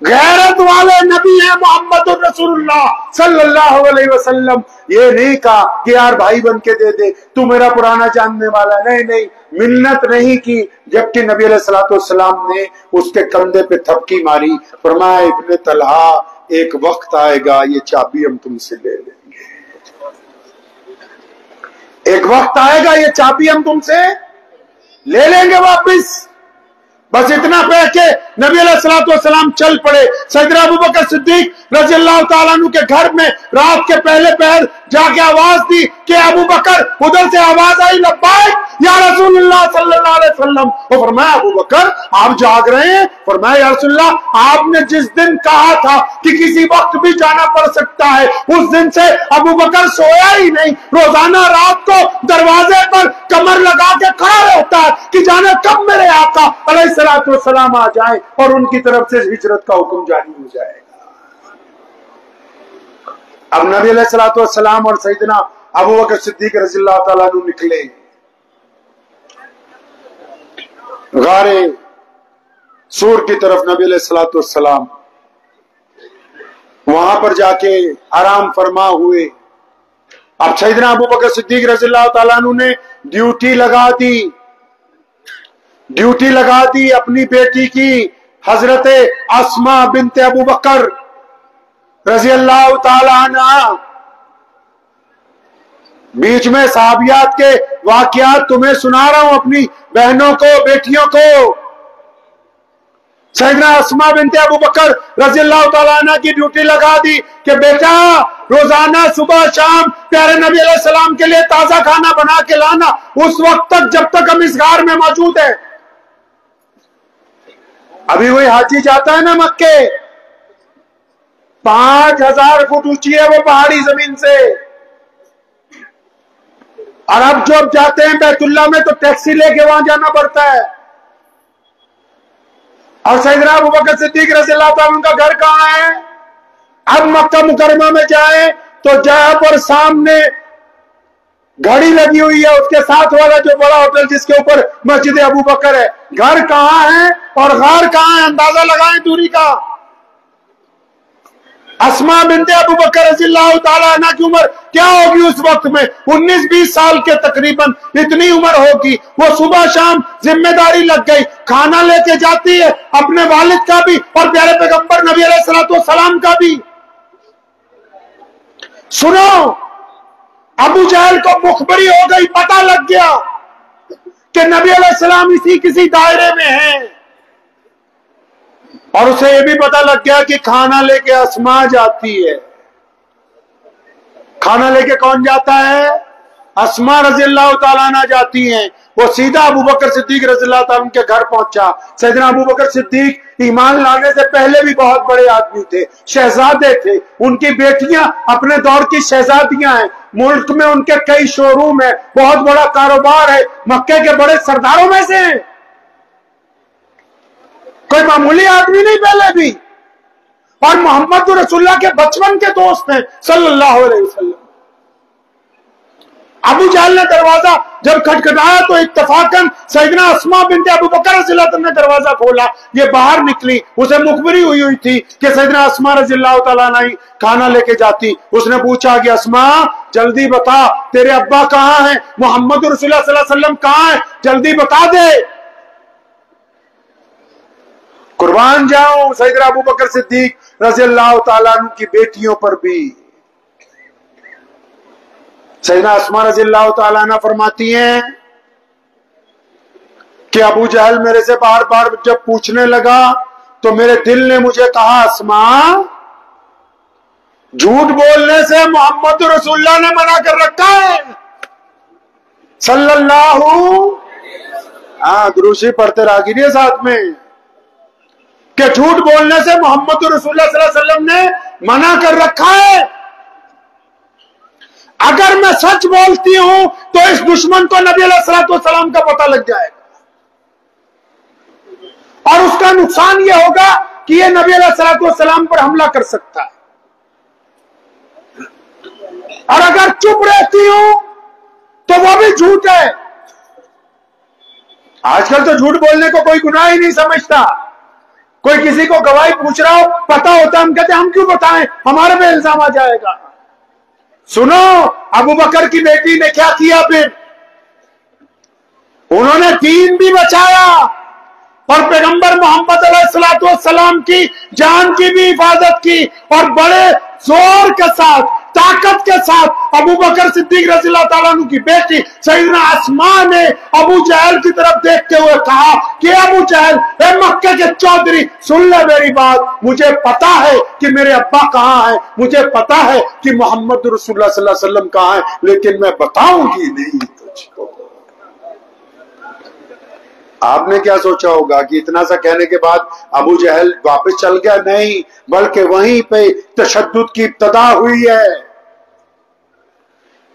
غیرت والے نبی ہیں محمد الرسول اللہ صلی اللہ علیہ وسلم. یہ نہیں کہا کہ یار بھائی بن کے دے دے, تو میرا پرانا جاننے والا, نہیں نہیں, منت نہیں کی. جبکہ نبی علیہ الصلوۃ والسلام نے اس کے کندھے پہ تھپکی ماری, فرمایا ابن طلحہ ایک وقت آئے گا یہ چابی ہم تم سے لے لیں گے, ایک وقت آئے گا یہ چابی ہم تم سے لے لیں گے واپس. بس اتنا کہہ کے نبی علیہ الصلوۃ والسلام چل پڑے. سیدنا ابوبکر صدیق رضی اللہ تعالیٰ عنہ کے گھر میں رات کے پہلے پہر جا کے آواز دی کہ ابوبکر, ادھر سے آواز آئی لبیک یا رسول اللہ صلی اللہ علیہ وسلم. وہ فرمایا ابوبکر آپ جاگ رہے ہیں؟ فرمایا یا رسول اللہ آپ نے جس دن کہا تھا کہ کسی وقت بھی جانا پڑ سکتا ہے, اس دن سے ابوبکر سویا ہی نہیں, روزانہ رات کو دروازے پر کمر لگا کے کھڑا رہتا ہے کہ جانے کب میرے آقا علیہ الصلوۃ والسلام آ جائیں اور ان کی طرف سے ہجرت کا حکم جاری ہو جائے گا. اب نبی علیہ الصلوۃ والسلام اور سیدنا ابوبکر صدیق رضی اللہ تعالیٰ عنہ نکلے غار سور کی طرف. نبی علیہ الصلوۃ والسلام وہاں پر جا کے آرام فرما ہوئے. اب سیدنا ابوبکر صدیق رضی اللہ تعالیٰ عنہ نے ڈیوٹی لگا دی اپنی بیٹی کی, حضرت اسماء بنت ابوبکر رضی اللہ تعالی عنہ. بیچ میں صحابیات کے واقعات تمہیں سنا رہا ہوں, اپنی بہنوں کو, بیٹیوں کو. سیدنا اسماء بنت ابوبکر رضی اللہ تعالیٰ عنہ کی ڈیوٹی لگا دی کہ بیٹا روزانہ صبح شام پیارے نبی علیہ السلام کے لیے تازہ کھانا بنا کے لانا, اس وقت تک جب تک ہم اس غار میں موجود ہیں. ابھی وہی حاجی جاتا ہے نا مکے, 5000 فٹ اونچی ہے وہ پہاڑی زمین سے, اور اب جو جاتے ہیں بیت اللہ میں تو ٹیکسی لے کے وہاں جانا پڑتا ہے. اور سیدنا ابوبکر صدیق رضی اللہ تعالیٰ عنہ کا گھر کہاں ہے؟ اب مکہ مکرمہ میں جائیں تو جہاں پر سامنے گھڑی لگی ہوئی ہے اس کے ساتھ والا جو بڑا ہوٹل جس کے اوپر مسجد ابوبکر ہے, گھر کہاں ہے اور غار کہاں ہے؟ اندازہ لگائیں دوری کا. اسماء بنت ابوبکر رضی اللہ تعالیٰ عنہ کی عمر کیا ہوگی اس وقت میں؟ 19-20 سال کے تقریباً اتنی عمر ہوگی. وہ صبح شام ذمہ داری لگ گئی, کھانا لے کے جاتی ہے اپنے والد کا بھی اور پیارے پیغمبر نبی علیہ الصلوۃ والسلام کا بھی. سنو ابو جہل کو مخبری ہو گئی، پتہ لگ گیا کہ نبی علیہ السلام اسی کسی دائرے میں ہیں، اور اسے یہ بھی پتہ لگ گیا کہ کھانا لے کے اسما جاتی ہے۔ کھانا لے کے کون جاتا ہے؟ اسما رضی اللہ تعالیٰ عنہ جاتی ہیں۔ وہ سیدھا ابو بکر صدیق رضی اللہ تعالیٰ عنہ کے گھر پہنچا۔ سیدنا ابو بکر صدیق ایمان لانے سے پہلے بھی بہت بڑے آدمی تھے، شہزادے تھے، ان کی بیٹیاں اپنے دور کی شہزادیاں ہیں، ملک میں ان کے کئی شو روم ہیں، بہت بڑا کاروبار ہے، مکے کے بڑے سرداروں میں سے ہیں، کوئی معمولی آدمی نہیں پہلے بھی، اور محمد رسول اللہ کے بچپن کے دوست ہیں صلی اللہ علیہ وسلم۔ ابو جہل نے دروازہ جب کھٹکھٹایا تو اتفاقاً سیدنا اسما بنت ابو بکر رضی اللہ عنہ نے دروازہ کھولا، یہ باہر نکلی، اسے مخبری ہوئی تھی کہ سیدنا اسما رضی اللہ تعالیٰ عنہ کھانا لے کے جاتی۔ اس نے پوچھا کہ اسما جلدی بتا تیرے ابا کہاں ہیں، محمد رسول اللہ صلی اللہ علیہ وسلم کہاں ہیں، جلدی بتا دے۔ قربان جاؤں سیدنا ابو بکر صدیق رضی اللہ تعالیٰ عنہ کی بیٹیوں پر بھی۔ سیدنا اسما رضی اللہ تعالیٰ عنہ فرماتی ہیں کہ ابو جہل میرے سے بار بار جب پوچھنے لگا تو میرے دل نے مجھے کہا اسما جھوٹ بولنے سے محمد رسول اللہ نے منع کر رکھا ہے صلی اللہ، دروشی پڑھتے راگیری ساتھ میں، کہ جھوٹ بولنے سے محمد رسول اللہ صلی اللہ علیہ وسلم نے منع کر رکھا ہے۔ اگر میں سچ بولتی ہوں تو اس دشمن کو نبی علیہ السلام کا پتہ لگ جائے گا، اور اس کا نقصان یہ ہوگا کہ یہ نبی علیہ السلام پر حملہ کر سکتا ہے، اور اگر چپ رہتی ہوں تو وہ بھی جھوٹ ہے۔ آج کل تو جھوٹ بولنے کو کوئی گناہ ہی نہیں سمجھتا، کوئی کسی کو گواہی پوچھ رہا ہو پتہ ہوتا ہے، ہم کہتے ہیں ہم کیوں بتائیں، ہمارے پہ الزام آ جائے گا۔ سنو ابو بکر کی بیٹی نے کیا کیا، پھر انہوں نے دین بھی بچایا اور پیغمبر محمد علیہ السلام کی جان کی بھی حفاظت کی، اور بڑے زور کے ساتھ طاقت کے ساتھ ابو بکر صدیق رضی اللہ تعالیٰ عنہ کی بیٹی سیدنا اسما نے ابو جہل کی طرف دیکھتے ہوئے کہا کہ ابو جہل، اے مکے کے چودھری، سن لے میری بات، مجھے پتا ہے کہ میرے ابا کہاں ہیں، مجھے پتا ہے کہ محمد رسول اللہ صلی اللہ علیہ وسلم کہاں ہیں، لیکن میں بتاؤں گی نہیں تجھ کو۔ آپ نے کیا سوچا ہوگا کہ اتنا سا کہنے کے بعد ابو جہل واپس چل گیا؟ نہیں، بلکہ وہیں پہ تشدد کی ابتدا ہوئی ہے،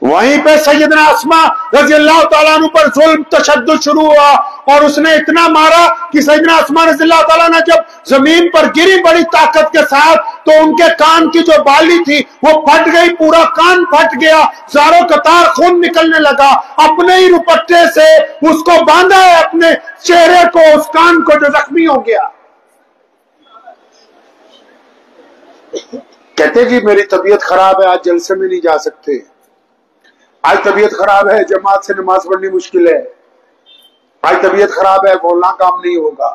وہیں پہ سیدنا اسما رضی اللہ تعالیٰ عنہ پر ظلم تشدد شروع ہوا، اور اس نے اتنا مارا کہ سیدنا اسما رضی اللہ تعالیٰ عنہ جب زمین پر گری بڑی طاقت کے ساتھ تو ان کے کان کی جو بالی تھی وہ پھٹ گئی، پورا کان پھٹ گیا، زاروں قطار خون نکلنے لگا، اپنے ہی روپٹے سے اس کو باندھا ہے اپنے چہرے کو، اس کان کو جو زخمی ہو گیا۔ کہتے کہ میری طبیعت خراب ہے، آج جلسے میں نہیں جا سکتے، آج طبیعت خراب ہے، جماعت سے نماز پڑھنی مشکل ہے، آج طبیعت خراب ہے، بولنا کام نہیں ہوگا۔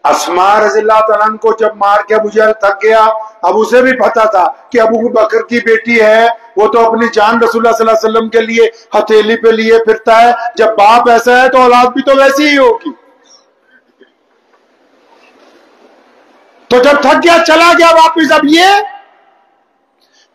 اسما رضی اللہ تعالیٰ عنہ کو جب مار کے ابو جہل تھک گیا، اب اسے بھی پتا تھا کہ ابو بکر کی بیٹی ہے، وہ تو اپنی جان رسول اللہ صلی اللہ علیہ وسلم کے لیے ہتھیلی پہ لیے پھرتا ہے، جب باپ ایسا ہے تو اولاد بھی تو ویسی ہی ہوگی۔ تو جب تھک گیا چلا گیا واپس، اب یہ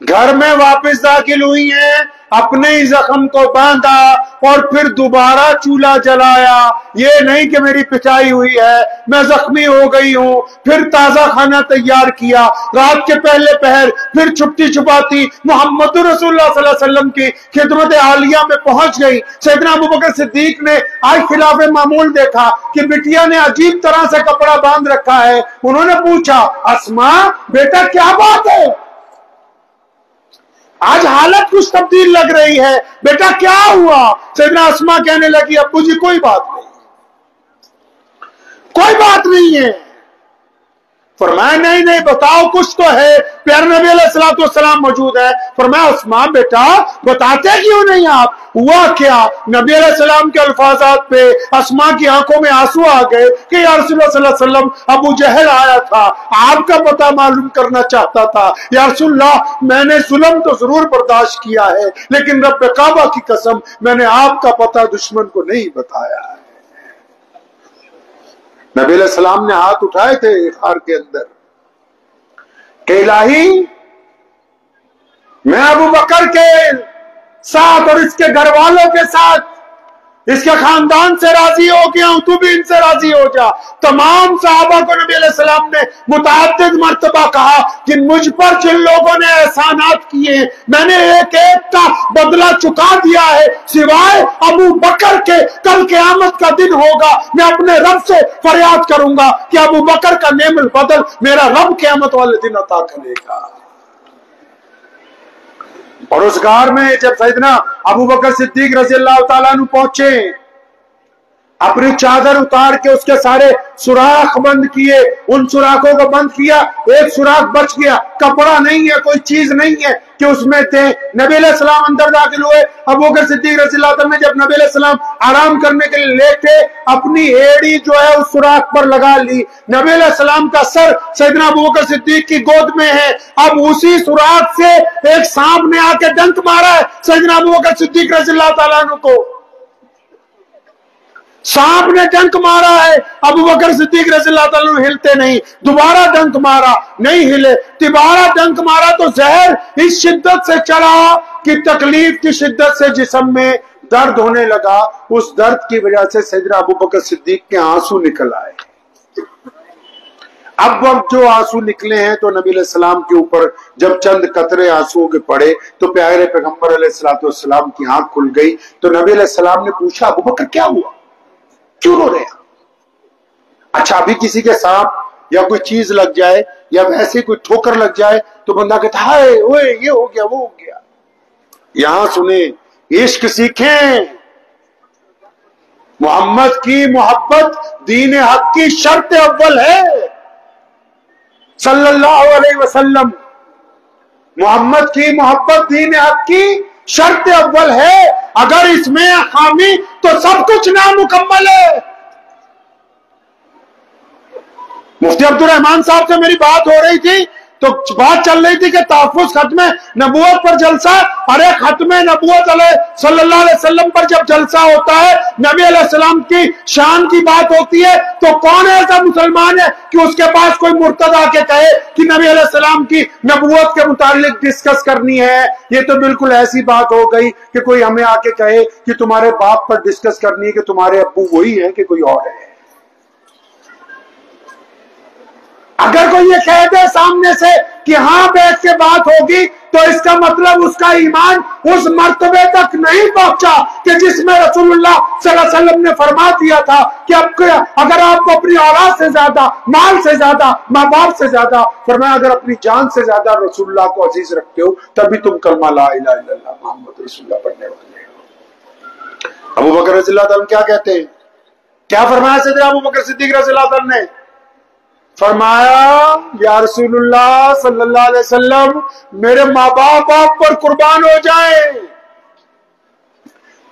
گھر میں واپس داخل ہوئی ہیں، اپنے ہی زخم کو باندھا اور پھر دوبارہ چولہا جلایا، یہ نہیں کہ میری پچائی ہوئی ہے، میں زخمی ہو گئی ہوں، پھر تازہ کھانا تیار کیا، رات کے پہلے پہر پھر چھپتی چھپاتی محمد رسول اللہ صلی اللہ علیہ وسلم کی خدمت عالیہ میں پہنچ گئی۔ سیدنا ابو بکر صدیق نے آج خلاف معمول دیکھا کہ بٹیا نے عجیب طرح سے کپڑا باندھ رکھا ہے، انہوں نے پوچھا اسما بیٹا کیا بات ہے، آج حالت کچھ تبدیل لگ رہی ہے، بیٹا کیا ہوا؟ سیدنا اسما کہنے لگی ابو جی کوئی بات نہیں، کوئی بات نہیں ہے، فرمایا نہیں نہیں بتاؤ کچھ تو ہے. پیارے نبی علیہ الصلوۃ والسلام موجود ہے. فرمایا اسماء بیٹا بتاتے کیوں نہیں آپ؟ ہوا کیا؟ نبی علیہ السلام کے الفاظات پہ اسماء کی آنکھوں میں آنسو آ گئے کہ یا رسول اللہ صلی اللہ علیہ وسلم ابو جہل آیا تھا، آپ کا پتہ معلوم کرنا چاہتا تھا. یا رسول اللہ میں نے ظلم تو ضرور برداشت کیا ہے لیکن رب کعبہ کی قسم میں نے آپ کا پتہ دشمن کو نہیں بتایا ہے. نبی علیہ السلام نے ہاتھ اٹھائے تھے غار کے اندر کہ الہی میں ابو بکر کے ساتھ اور اس کے گھر والوں کے ساتھ اس کے خاندان سے راضی ہو گیا ہوں، تو بھی ان سے راضی ہو جا. تمام صحابہ کو نبی علیہ السلام نے متعدد مرتبہ کہا کہ مجھ پر جن لوگوں نے احسانات کیے میں نے ایک ایک کا بدلہ چکا دیا ہے سوائے ابو بکر کے. کل قیامت کا دن ہوگا میں اپنے رب سے فریاد کروں گا کہ ابو بکر کا نعم البدل میرا رب قیامت والے دن عطا کرے گا. اور اس غار میں جب سیدنا ابو بکر صدیق رضی اللہ تعالیٰ عنہ پہنچے، اپنی چادر اتار کے اس کے سارے سوراخ بند کیے، ان سوراخوں کو بند کیا، ایک سوراخ بچ گیا، کپڑا نہیں ہے، کوئی چیز نہیں ہے کہ اس میں تھے. نبی علیہ السلام اندر داخل ہوئے. ابو بکر صدیق رضی اللہ عنہ نے جب نبی علیہ السلام آرام کرنے کے لیے لیٹے اپنی ایڑی جو ہے اس سوراخ پر لگا لی. نبی علیہ السلام کا سر سیدنا ابو بکر صدیق کی گود میں ہے. اب اسی سوراخ سے ایک سانپ نے آ کے ڈنک مارا ہے سیدنا ابو بکر صدیق رضی اللہ تعالیٰ عنہ کو. سانپ نے ڈنک مارا ہے، ابو بکر صدیق رضی اللہ تعالیٰ عنہ ہلتے نہیں. دوبارہ ڈنک مارا، نہیں ہلے. تیبارہ ڈنک مارا تو زہر اس شدت سے چلا کہ تکلیف کی شدت سے جسم میں درد ہونے لگا. اس درد کی وجہ سے سیدنا ابو بکر صدیق کے آنسو نکل آئے. اب وقت جو آنسو نکلے ہیں تو نبی علیہ السلام کے اوپر جب چند قطرے آنسو کے پڑے تو پیارے پیغمبر علیہ السلام کی آنکھ کھل گئی. تو نبی علیہ السلام نے پوچھا ابو بکر کیا ہوا، کیوں رو رہے ہیں؟ اچھا ابھی کسی کے سانپ یا کوئی چیز لگ جائے یا ویسے کوئی ٹھوکر لگ جائے تو بندہ کہتا ہے اوئے یہ ہو گیا وہ ہو گیا. یہاں سنیں، عشق سیکھیں. محمد کی محبت دین حق کی شرط اول ہے صلی اللہ علیہ وسلم. محمد کی محبت دین حق کی شرط اول ہے. اگر اس میں خامی تو سب کچھ نامکمل ہے. مفتی عبد الرحمان صاحب سے میری بات ہو رہی تھی تو بات چل رہی تھی کہ تحفظ ختم نبوت پر جلسہ. ارے ختم نبوت صلی اللہ علیہ وسلم پر جب جلسہ ہوتا ہے، نبی علیہ السلام کی شان کی بات ہوتی ہے، تو کون ایسا مسلمان ہے کہ اس کے پاس کوئی مرتد آ کے کہے کہ نبی علیہ السلام کی نبوت کے متعلق ڈسکس کرنی ہے؟ یہ تو بالکل ایسی بات ہو گئی کہ کوئی ہمیں آ کے کہے کہ تمہارے باپ پر ڈسکس کرنی ہے کہ تمہارے ابو وہی ہے کہ کوئی اور ہے. اگر کوئی یہ کہہ دے سامنے سے کہ ہاں بیٹھ کے بات ہوگی تو اس کا مطلب اس کا ایمان اس مرتبے تک نہیں پہنچا کہ جس میں رسول اللہ صلی اللہ علیہ وسلم نے فرما دیا تھا کہ اگر آپ کو اپنی اولاد سے زیادہ، مال سے زیادہ، ماں باپ سے زیادہ، فرمایا اگر اپنی جان سے زیادہ رسول اللہ کو عزیز رکھتے ہو تبھی تم کلمہ لا الہ الا اللہ محمد رسول اللہ پڑھنے والے ہو. ابو بکر رضی اللہ تعالیٰ کیا کہتے ہیں؟ کیا فرمایا سیدنا ابو بکر صدیق رضی اللہ تعالیٰ نے؟ فرمایا یا رسول اللہ صلی اللہ علیہ وسلم میرے ماں باپ آپ پر قربان ہو جائیں.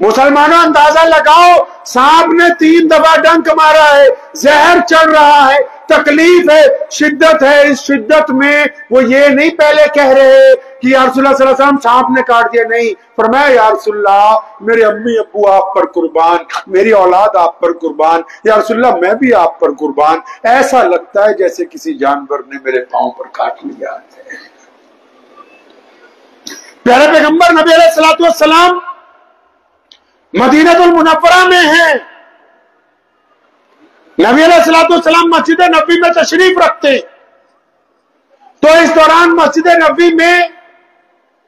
مسلمانوں اندازہ لگاؤ، سانپ نے 3 دفعہ ڈنک مارا ہے، زہر چل رہا ہے، تکلیف ہے، شدت ہے. اس شدت میں وہ یہ نہیں پہلے کہہ رہے کہ یا رسول اللہ صلی اللہ علیہ وسلم سانپ نے کاٹ دیا، نہیں. فرمایا یا رسول اللہ میرے امی ابو آپ پر قربان، میری اولاد آپ پر قربان، یا رسول اللہ میں بھی آپ پر قربان. ایسا لگتا ہے جیسے کسی جانور نے میرے پاؤں پر کاٹ لیا ہے. پیارے پیغمبر نبی علیہ الصلوۃ والسلام مدینہ المنورہ میں ہیں. نبی علیہ الصلوۃ والسلام مسجد نبوی میں تشریف رکھتے تو اس دوران مسجد نبوی میں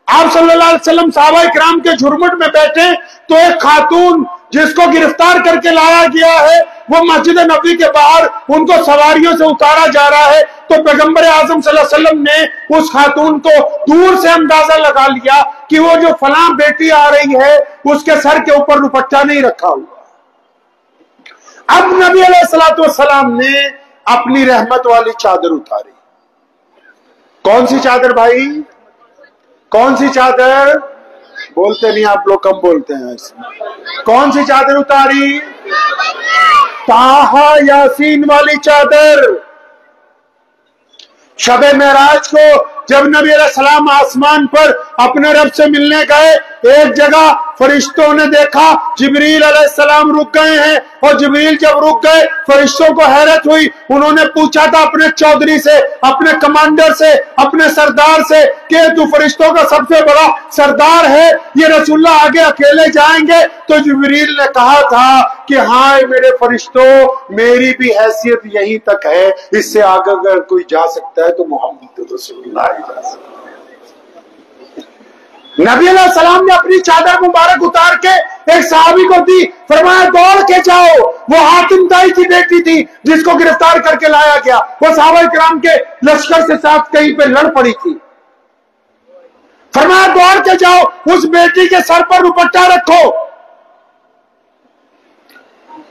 آپ صلی اللہ علیہ وسلم صحابہ کرام کے جھرمٹ میں بیٹھے تو ایک خاتون جس کو گرفتار کر کے لایا گیا ہے وہ مسجد نبوی کے باہر ان کو سواریوں سے اتارا جا رہا ہے. تو پیغمبر اعظم صلی اللہ علیہ وسلم نے اس خاتون کو دور سے اندازہ لگا لیا کہ وہ جو فلاں بیٹی آ رہی ہے اس کے سر کے اوپر دوپٹہ نہیں رکھا ہوا. اب نبی علیہ الصلوۃ والسلام نے اپنی رحمت والی چادر اتاری. کون سی چادر بھائی؟ کون سی چادر؟ بولتے نہیں آپ لوگ، کم بولتے ہیں ایسے. کون سی چادر اتاری؟ طٰہٰ یاسین والی چادر. شب معراج کو جب نبی علیہ السلام آسمان پر اپنے رب سے ملنے گئے، ایک جگہ فرشتوں نے دیکھا جبریل علیہ السلام رک گئے ہیں، اور جبریل جب رک گئے فرشتوں کو حیرت ہوئی. انہوں نے پوچھا تھا اپنے چودھری سے، اپنے کمانڈر سے، اپنے سردار سے کہ تو فرشتوں کا سب سے بڑا سردار ہے، یہ رسول اللہ آگے اکیلے جائیں گے؟ تو جبریل نے کہا تھا کہ ہاں میرے فرشتوں، میری بھی حیثیت یہیں تک ہے، اس سے آگے اگر کوئی جا سکتا ہے تو محمد رسول اللہ جا سکتا ہے. نبی علیہ السلام نے اپنی چادر مبارک اتار کے ایک صحابی کو دی، فرمایا دوڑ کے جاؤ. وہ حاتم طائی کی بیٹی تھی جس کو گرفتار کر کے لایا گیا، وہ صحابہ کرام کے لشکر سے ساتھ کہیں پہ لڑ پڑی تھی. فرمایا دوڑ کے جاؤ، اس بیٹی کے سر پر دوپٹہ رکھو.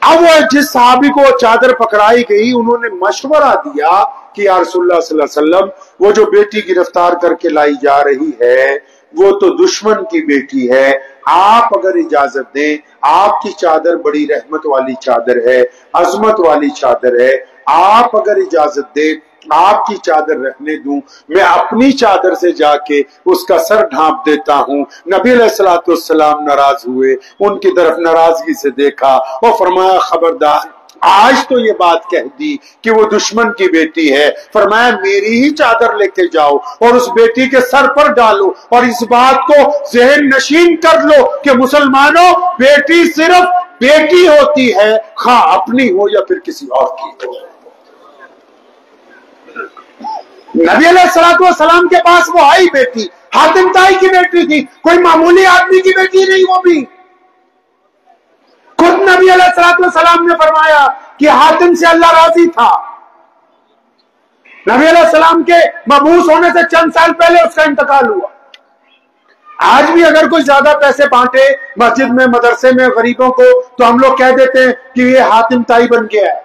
اب وہ جس صحابی کو چادر پکڑائی گئی، انہوں نے مشورہ دیا کہ یا رسول اللہ صلی اللہ علیہ وسلم، وہ جو بیٹی گرفتار کر کے لائی جا رہی ہے وہ تو دشمن کی بیٹی ہے، آپ اگر اجازت دیں، آپ کی چادر بڑی رحمت والی چادر ہے، عظمت والی چادر ہے، آپ اگر اجازت دیں آپ کی چادر رہنے دوں، میں اپنی چادر سے جا کے اس کا سر ڈھانپ دیتا ہوں. نبی علیہ السلام ناراض ہوئے، ان کی طرف ناراضگی سے دیکھا اور فرمایا خبردار، آج تو یہ بات کہہ دی کہ وہ دشمن کی بیٹی ہے. فرمایا میری ہی چادر لے کے جاؤ اور اس بیٹی کے سر پر ڈالو، اور اس بات کو ذہن نشین کر لو کہ مسلمانوں، بیٹی صرف بیٹی ہوتی ہے، خواہ اپنی ہو یا پھر کسی اور کی ہو. نبی علیہ السلام کے پاس وہ آئی بیٹی، حاتم طائی کی بیٹی تھی، کوئی معمولی آدمی کی بیٹی نہیں. وہ بھی خود نبی علیہ السلام نے فرمایا کہ حاتم سے اللہ راضی تھا. نبی علیہ السلام کے مبعوث ہونے سے چند سال پہلے اس کا انتقال ہوا. آج بھی اگر کوئی زیادہ پیسے بانٹے مسجد میں، مدرسے میں غریبوں کو، تو ہم لوگ کہہ دیتے ہیں کہ یہ حاتم طائی بن گیا ہے.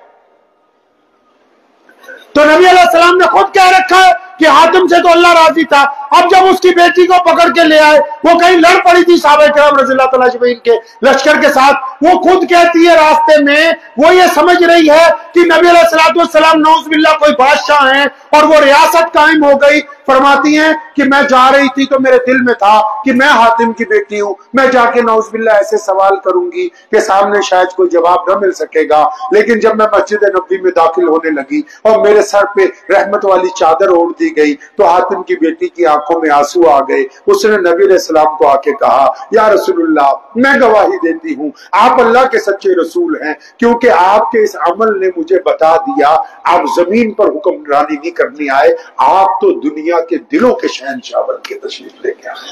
تو نبی علیہ السلام نے خود کہہ رکھا ہے کہ حاتم سے تو اللہ راضی تھا. اب جب اس کی بیٹی کو پکڑ کے لے آئے، وہ کہیں لڑ پڑی تھی صحابہ کرام رضی اللہ تعالیٰ اجمعین کے لشکر کے ساتھ، وہ خود کہتی ہے راستے میں وہ یہ سمجھ رہی ہے کہ نبی علیہ السلام نعوذ باللہ کوئی بادشاہ ہیں اور وہ ریاست قائم ہو گئی. فرماتی ہیں کہ میں جا رہی تھی تو میرے دل میں تھا کہ میں حاتم کی بیٹی ہوں، میں جا کے نعوذ باللہ ایسے سوال کروں گی کہ سامنے شاید کوئی جواب نہ مل سکے گا. لیکن جب میں مسجد نبوی میں داخل ہونے لگی اور میرے سر پہ رحمت والی چادر اوڑھ دی گئی تو حاتم کی بیٹی کی آنکھوں میں آنسو آ گئے. اس نے نبی علیہ السلام کو آ کے کہا یا رسول اللہ، میں گواہی دیتی ہوں آپ اللہ کے سچے رسول ہیں، کیونکہ آپ کے اس عمل نے مجھے بتا دیا آپ زمین پر حکمرانی نہیں کرنی آئے، آپ تو دنیا کے دلوں کے شہنشاہ بن کے تشریف لے کے آئے.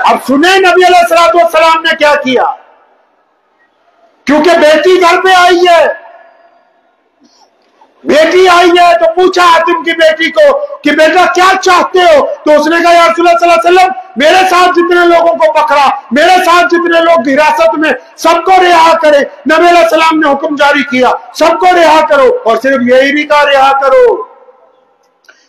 اب سنیں نبی علیہ السلام نے کیا کیا. کیونکہ بیٹی گھر پہ آئی ہے، بیٹی آئی ہے تو پوچھا حاتم کی بیٹی کو کہ بیٹا کیا چاہتے ہو؟ تو اس نے کہا یا رسول اللہ صلی اللہ علیہ وسلم، میرے ساتھ جتنے لوگوں کو پکڑا، میرے ساتھ جتنے لوگ حراست میں، سب کو رہا کرے. نبی علیہ السلام نے حکم جاری کیا سب کو رہا کرو، اور صرف یہی نہیں کہا رہا کرو،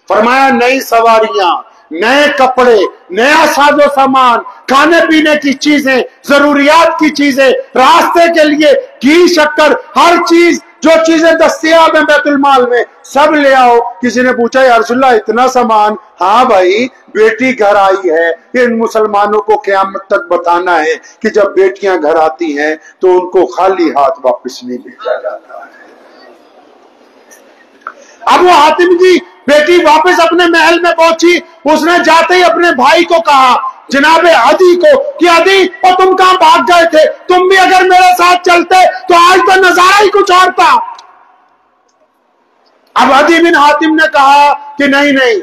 فرمایا نئی سواریاں، نئے کپڑے، نیا ساز و سامان، کھانے پینے کی چیزیں، ضروریات کی چیزیں، راستے کے لیے گھی شکر، ہر چیز جو چیزیں دستیاب ہیں بیت المال میں سب لے آؤ. کسی نے پوچھا یا رسول اللہ اتنا سامان؟ ہاں بھائی، بیٹی گھر آئی ہے، ان مسلمانوں کو قیامت تک بتانا ہے کہ جب بیٹیاں گھر آتی ہیں تو ان کو خالی ہاتھ واپس نہیں بھیجا جاتا ہے. اب وہ حاتم کی بیٹی واپس اپنے محل میں پہنچی، اس نے جاتے ہی اپنے بھائی کو کہا جناب عدی کو کہ عدی اور تم کہاں بھاگ گئے تھے؟ تم بھی اگر میرے ساتھ چلتے تو آج تو نظارہ ہی کچھ اور تھا. اب عدی بن حاتم نے کہا کہ نہیں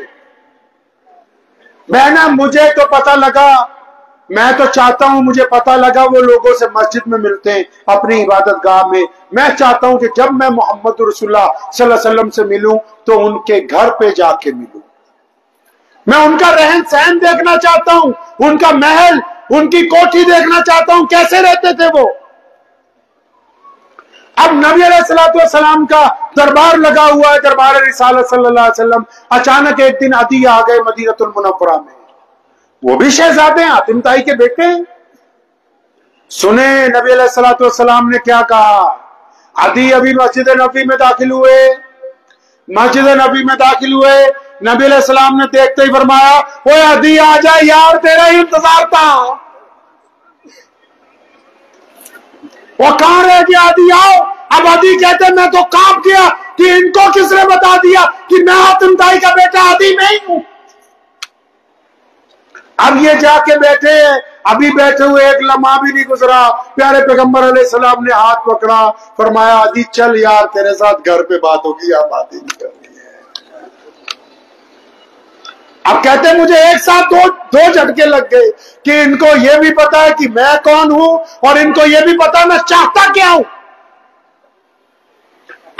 بہنا، مجھے تو پتہ لگا، میں تو چاہتا ہوں، مجھے پتہ لگا وہ لوگوں سے مسجد میں ملتے ہیں اپنی عبادت گاہ میں چاہتا ہوں کہ جب میں محمد رسول اللہ صلی اللہ علیہ وسلم سے ملوں تو ان کے گھر پہ جا کے ملوں، میں ان کا رہن سہن دیکھنا چاہتا ہوں، ان کا محل ان کی کوٹھی دیکھنا چاہتا ہوں، کیسے رہتے تھے وہ۔ اب نبی علیہ السلام کا دربار لگا ہوا ہے، دربار رسالت صلی اللہ علیہ وسلم۔ اچانک ایک دن عدی آ گئے مدینہ المنورہ میں، وہ بھی شہزادے ہیں، حاتم طائی کے بیٹے ہیں۔ سنیں نبی علیہ السلام نے کیا کہا۔ عدی ابھی مسجد نبی میں داخل ہوئے، مسجد نبی میں داخل ہوئے، نبی علیہ السلام نے دیکھتے ہی فرمایا، اوے عدی آ جائے یار، تیرا ہی انتظار تھا۔ وہ کہاں رہ گیا عدی، آؤ۔ اب عدی کہتے میں تو کانپ گیا کہ ان کو کس نے بتا دیا کہ میں حاتم طائی کا بیٹا عدی نہیں ہوں۔ اب یہ جا کے بیٹھے، ابھی بیٹھے ہوئے ایک لمحہ بھی نہیں گزرا، پیارے پیغمبر علیہ السلام نے ہاتھ پکڑا، فرمایا عدی چل یار، تیرے ساتھ گھر پہ بات ہوگی، آپ باتیں نہیں کرنی ہے۔ اب کہتے ہیں مجھے ایک ساتھ دو جھٹکے لگ گئے کہ ان کو یہ بھی پتا ہے کہ میں کون ہوں، اور ان کو یہ بھی پتا ہے میں چاہتا کیا ہوں۔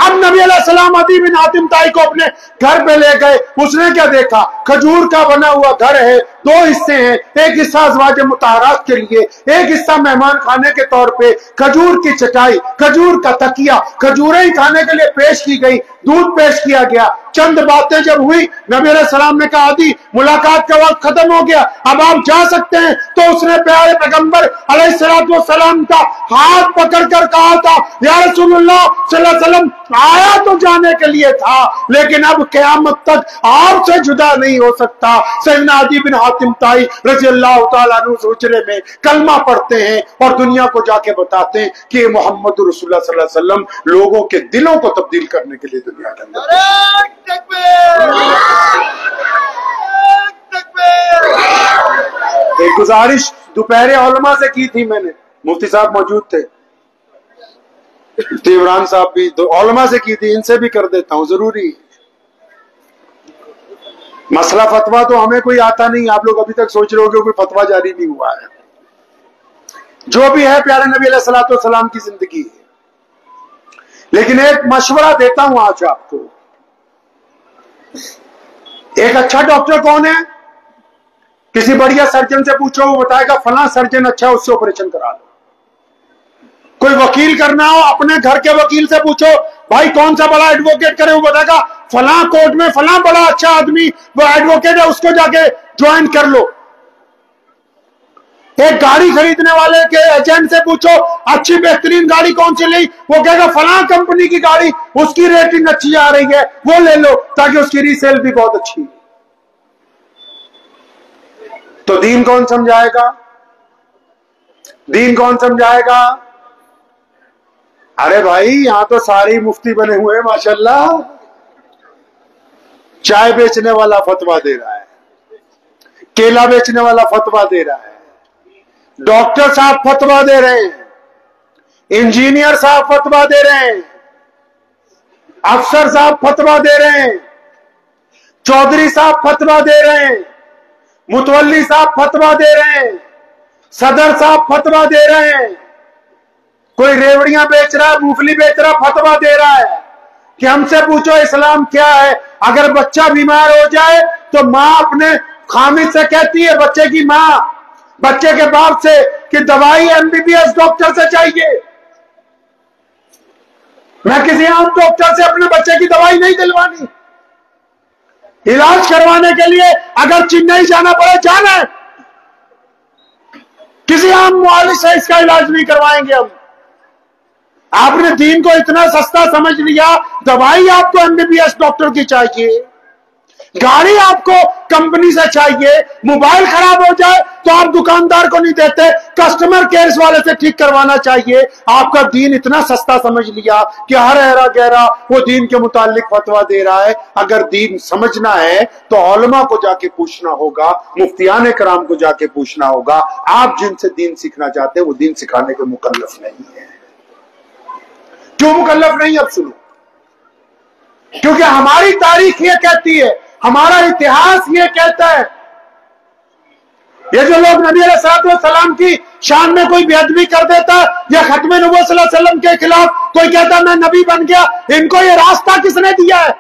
اب نبی علیہ السلام عدی بن حاتم طائی کو اپنے گھر پہ لے گئے۔ اس نے کیا دیکھا، کھجور کا بنا ہوا گھر ہے، دو حصے ہیں، ایک حصہ ازواج مطہرات کے لیے، ایک حصہ مہمان خانے کے طور پہ، کھجور کی چٹائی، کھجور کا تکیہ، کھجوریں ہی کھانے کے لیے پیش کی گئی، دودھ پیش کیا گیا۔ چند باتیں جب ہوئی، نبی علیہ السلام نے کہا عدی ملاقات کا وقت ختم ہو گیا، اب آپ جا سکتے ہیں۔ تو اس نے پیارے پیغمبر علیہ السلام کا ہاتھ پکڑ کر کہا تھا، یا رسول اللہ صلی اللہ علیہ وسلم، آیا تو جانے کے لیے تھا، لیکن اب قیامت تک آپ سے جدا نہیں ہو سکتا۔ سیدنا عدی بن حاتم طائی رضی اللہ تعالیٰ عنہ حجرے میں کلمہ پڑھتے ہیں اور دنیا کو جا کے بتاتے ہیں کہ یہ محمد رسول اللہ صلی اللہ علیہ وسلم لوگوں کے دلوں کو تبدیل کرنے کے لیے دنیا کے اندر۔ ایک گزارش دوپہر علماء سے کی تھی میں نے، مفتی صاحب موجود تھے، مفتی عمران صاحب بھی، علماء سے کی تھی، ان سے بھی کر دیتا ہوں، ضروری مسئلہ فتویٰ تو ہمیں کوئی آتا نہیں، آپ لوگ ابھی تک سوچ رہے ہو کہ کوئی فتویٰ جاری نہیں ہوا ہے۔ جو بھی ہے پیارے نبی علیہ السلام کی زندگی ہے۔ لیکن ایک مشورہ دیتا ہوں آج آپ کو، ایک اچھا ڈاکٹر کون ہے؟ کسی بڑھیا سرجن سے پوچھو، وہ بتائے گا فلاں سرجن اچھا، اس سے آپریشن کرا لو۔ کوئی وکیل کرنا ہو، اپنے گھر کے وکیل سے پوچھو بھائی کون سا بڑا ایڈوکیٹ کرے، وہ بتائے گا فلاں کورٹ میں فلاں بڑا اچھا آدمی وہ ایڈوکیٹ ہے، اس کو جا کے جوائن کر لو۔ ایک گاڑی خریدنے والے کے ایجنٹ سے پوچھو اچھی بہترین گاڑی کون سی لی، وہ کہے گا فلاں کمپنی کی گاڑی، اس کی ریٹنگ اچھی آ رہی ہے، وہ لے لو تاکہ اس کی ریسیل بھی بہت اچھی ہے۔ تو دین کون سمجھائے گا؟ دین کون سمجھائے گا؟ ارے بھائی یہاں تو سارے مفتی بنے ہوئے ماشاءاللہ۔ چائے بیچنے والا فتویٰ دے رہا ہے، کیلا بیچنے والا فتویٰ دے رہا ہے، ڈاکٹر صاحب فتویٰ دے رہے ہیں، انجینئر صاحب فتویٰ دے رہے ہیں، افسر صاحب فتویٰ دے رہے ہیں، چودھری صاحب فتویٰ دے رہے ہیں، متولی صاحب فتویٰ دے رہے ہیں، صدر صاحب فتویٰ دے رہے ہیں، کوئی ریوڑیاں بیچ رہا ہے، موفلی بیچ رہا، فتویٰ دے رہا ہے کہ ہم سے پوچھو اسلام کیا ہے۔ اگر بچہ بیمار ہو جائے تو ماں اپنے خامد سے کہتی ہے، بچے کی ماں بچے کے باپ سے، کہ دوائی MBBS ڈاکٹر سے چاہیے، میں کسی عام ڈاکٹر سے اپنے بچے کی دوائی نہیں دلوانی۔ علاج کروانے کے لیے اگر چنئی جانا پڑے جانا ہے، کسی عام معالج سے اس کا علاج نہیں کروائیں گے ہم۔ آپ نے دین کو اتنا سستا سمجھ لیا، دوائی آپ کو MBBS ڈاکٹر کی چاہیے، گاڑی آپ کو کمپنی سے چاہیے، موبائل خراب ہو جائے تو آپ دکاندار کو نہیں دیتے، کسٹمر کیئر والے سے ٹھیک کروانا چاہیے۔ آپ کا دین اتنا سستا سمجھ لیا کہ ہر ایرا گہرا وہ دین کے متعلق فتویٰ دے رہا ہے۔ اگر دین سمجھنا ہے تو علماء کو جا کے پوچھنا ہوگا، مفتیان کرام کو جا کے پوچھنا ہوگا۔ آپ جن سے دین سیکھنا چاہتے ہیں وہ دین سکھانے کے مکلف نہیں ہے۔ کیوں مکلف نہیں؟ اب سنو، کیونکہ ہماری تاریخ یہ کہتی ہے، ہمارا اتہاس یہ کہتا ہے، یہ جو لوگ نبی علیہ السلام کی شان میں کوئی بے ادبی کر دیتا ہے یا ختم نبوت صلی اللہ علیہ وسلم کے خلاف کوئی کہتا ہے میں نبی بن گیا، ان کو یہ راستہ کس نے دیا ہے؟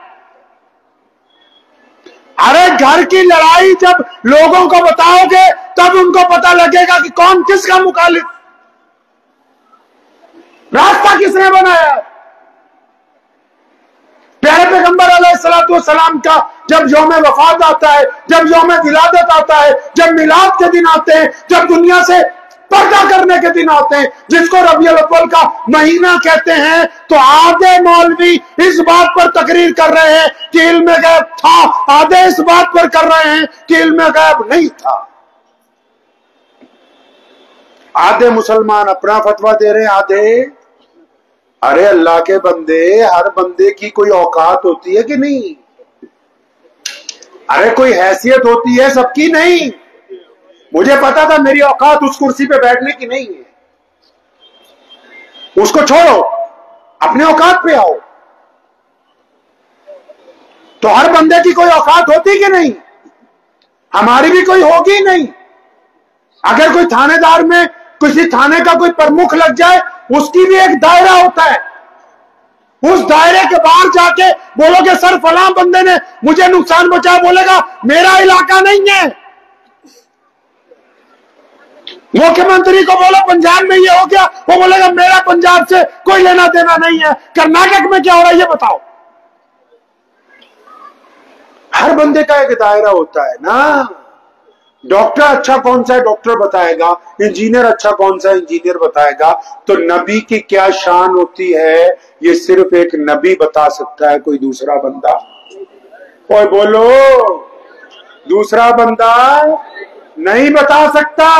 ارے گھر کی لڑائی جب لوگوں کو بتاؤ گے تب ان کو پتا لگے گا کہ کون کس کا مخالف، راستہ کس نے بنایا۔ پیارے پیغمبر علیہ الصلوۃ والسلام کا جب یوم وفات آتا ہے، جب یوم ولادت آتا ہے، جب میلاد کے دن آتے ہیں، جب دنیا سے پردہ کرنے کے دن آتے ہیں، جس کو ربیع الاول کا مہینہ کہتے ہیں، تو آدھے مولوی اس بات پر تقریر کر رہے ہیں کہ علم غیب تھا، آدھے اس بات پر کر رہے ہیں کہ علم غیب نہیں تھا۔ آدھے مسلمان اپنا فتویٰ دے رہے ہیں، آدھے ارے اللہ کے بندے، ہر بندے کی کوئی اوقات ہوتی ہے کہ نہیں؟ ارے کوئی حیثیت ہوتی ہے سب کی؟ نہیں۔ مجھے پتا تھا میری اوقات اس کرسی پہ بیٹھنے کی نہیں ہے، اس کو چھوڑو، اپنے اوقات پہ آؤ۔ تو ہر بندے کی کوئی اوقات ہوتی کہ نہیں؟ ہماری بھی کوئی ہوگی نہیں۔ اگر کوئی تھانے دار میں کسی تھانے کا کوئی پرمکھ لگ جائے، اس کی بھی ایک دائرہ ہوتا ہے، اس دائرے کے باہر جا کے بولو کہ سر فلاں بندے نے مجھے نقصان پہنچایا، بولے گا میرا علاقہ نہیں ہے۔ مکھیہ منتری کو بولو پنجاب میں یہ ہو گیا، وہ بولے گا میرا پنجاب سے کوئی لینا دینا نہیں ہے۔ کرناٹک میں کیا ہو رہا ہے یہ بتاؤ۔ ہر بندے کا ایک دائرہ ہوتا ہے نا۔ ڈاکٹر اچھا کون سا ہے ڈاکٹر بتائے گا، انجینئر اچھا کون سا ہے انجینئر بتائے گا۔ تو نبی کی کیا شان ہوتی ہے یہ صرف ایک نبی بتا سکتا ہے، کوئی دوسرا بندہ، کوئی بولو دوسرا بندہ نہیں بتا سکتا۔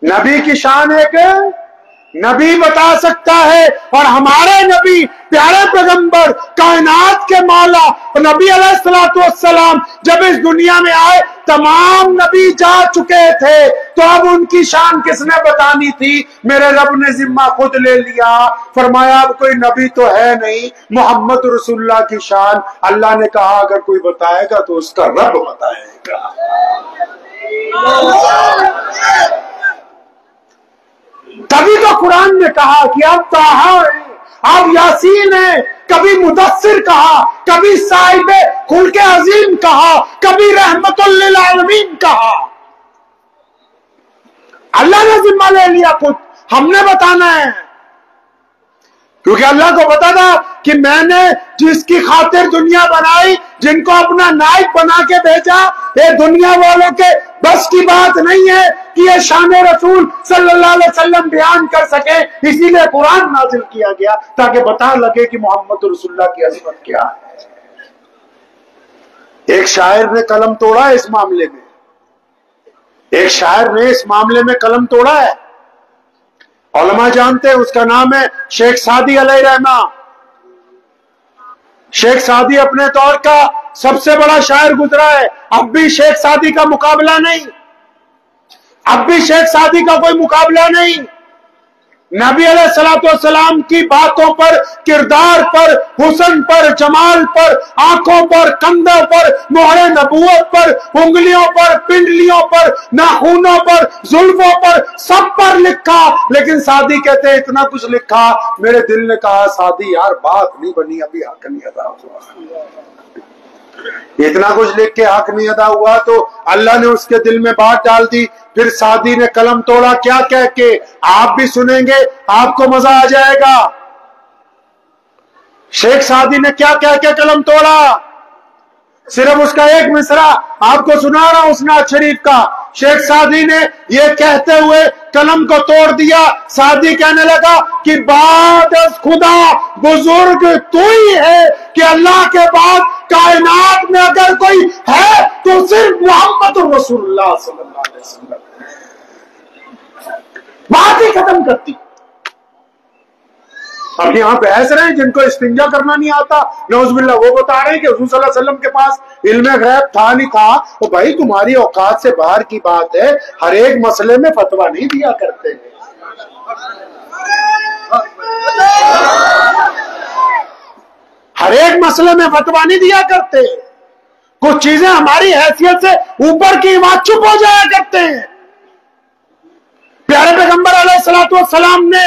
نبی کی شان ایک نبی بتا سکتا ہے، اور ہمارے نبی پیارے پیغمبر کائنات کے مولا نبی علیہ الصلوۃ والسلام جب اس دنیا میں آئے تمام نبی جا چکے تھے، تو اب ان کی شان کس نے بتانی تھی؟ میرے رب نے ذمہ خود لے لیا، فرمایا اب کوئی نبی تو ہے نہیں، محمد رسول اللہ کی شان اللہ نے کہا اگر کوئی بتائے گا تو اس کا رب بتائے گا۔ تبھی تو قرآن نے کہا کہ اب طٰہٰ ہے، اب یاسین ہے، کبھی مدثر کہا، کبھی صاحب خلق عظیم کہا، کبھی رحمت للعالمین کہا۔ اللہ نے ذمہ لے لیا خود، ہم نے بتانا ہے، کیونکہ اللہ کو پتا تھا کہ میں نے جس کی خاطر دنیا بنائی، جن کو اپنا نائب بنا کے بھیجا، یہ دنیا والوں کے بس کی بات نہیں ہے کہ یہ شان رسول صلی اللہ علیہ وسلم بیان کر سکے، اسی لیے قرآن نازل کیا گیا تاکہ بتا لگے کہ محمد رسول اللہ کی عظمت کیا ہے۔ ایک شاعر نے قلم توڑا ہے اس معاملے میں، ایک شاعر نے اس معاملے میں قلم توڑا ہے، علماء جانتے ہیں، اس کا نام ہے شیخ سعدی علیہ رحمہ۔ شیخ سعدی اپنے دور کا سب سے بڑا شاعر گزرا ہے، اب بھی شیخ سعدی کا مقابلہ نہیں، اب بھی شیخ سعدی کا کوئی مقابلہ نہیں۔ نبی علیہ الصلوۃ والسلام کی باتوں پر، کردار پر، حسن پر، جمال پر، آنکھوں پر، کندھوں پر، مہر نبوت پر، انگلیوں پر، پنڈلیوں پر، ناخنوں پر، زلفوں پر، سب پر لکھا، لیکن سعدی کہتے ہیں اتنا کچھ لکھا، میرے دل نے کہا سعدی یار بات نہیں بنی، ابھی حق نہیں ادا ہوا۔ اتنا کچھ لکھ کے حق نہیں ادا ہوا تو اللہ نے اس کے دل میں بات ڈال دی۔ پھر سعدی نے قلم توڑا کیا کہہ کے، آپ بھی سنیں گے آپ کو مزہ آ جائے گا۔ شیخ سعدی نے کیا کہہ کے قلم توڑا، صرف اس کا ایک مصرع آپ کو سنا رہا ہوں اس نعت شریف کا۔ شیخ سعدی نے یہ کہتے ہوئے قلم کو توڑ دیا، سعدی کہنے لگا کہ بعد از خدا بزرگ تو ہی ہے، کہ اللہ کے بعد کائنات میں اگر کوئی ہے تو صرف محمد رسول اللہ صلی اللہ علیہ وسلم۔ بات ہی ختم کرتی۔ اب یہاں بحث رہے ہیں جن کو استنجا کرنا نہیں آتا، نعوذ باللہ، وہ بتا رہے ہیں کہ حضور صلی اللہ علیہ وسلم کے پاس علم غیب تھا نہیں تھا۔ تو بھائی تمہاری اوقات سے باہر کی بات ہے، ہر ایک مسئلے میں فتویٰ نہیں دیا کرتے۔ ہر ایک مسئلے میں فتویٰ نہیں دیا کرتے، کچھ چیزیں ہماری حیثیت سے اوپر کی بات چپ ہو جایا کرتے ہیں۔ پیارے پیغمبر علیہ الصلوۃ والسلام نے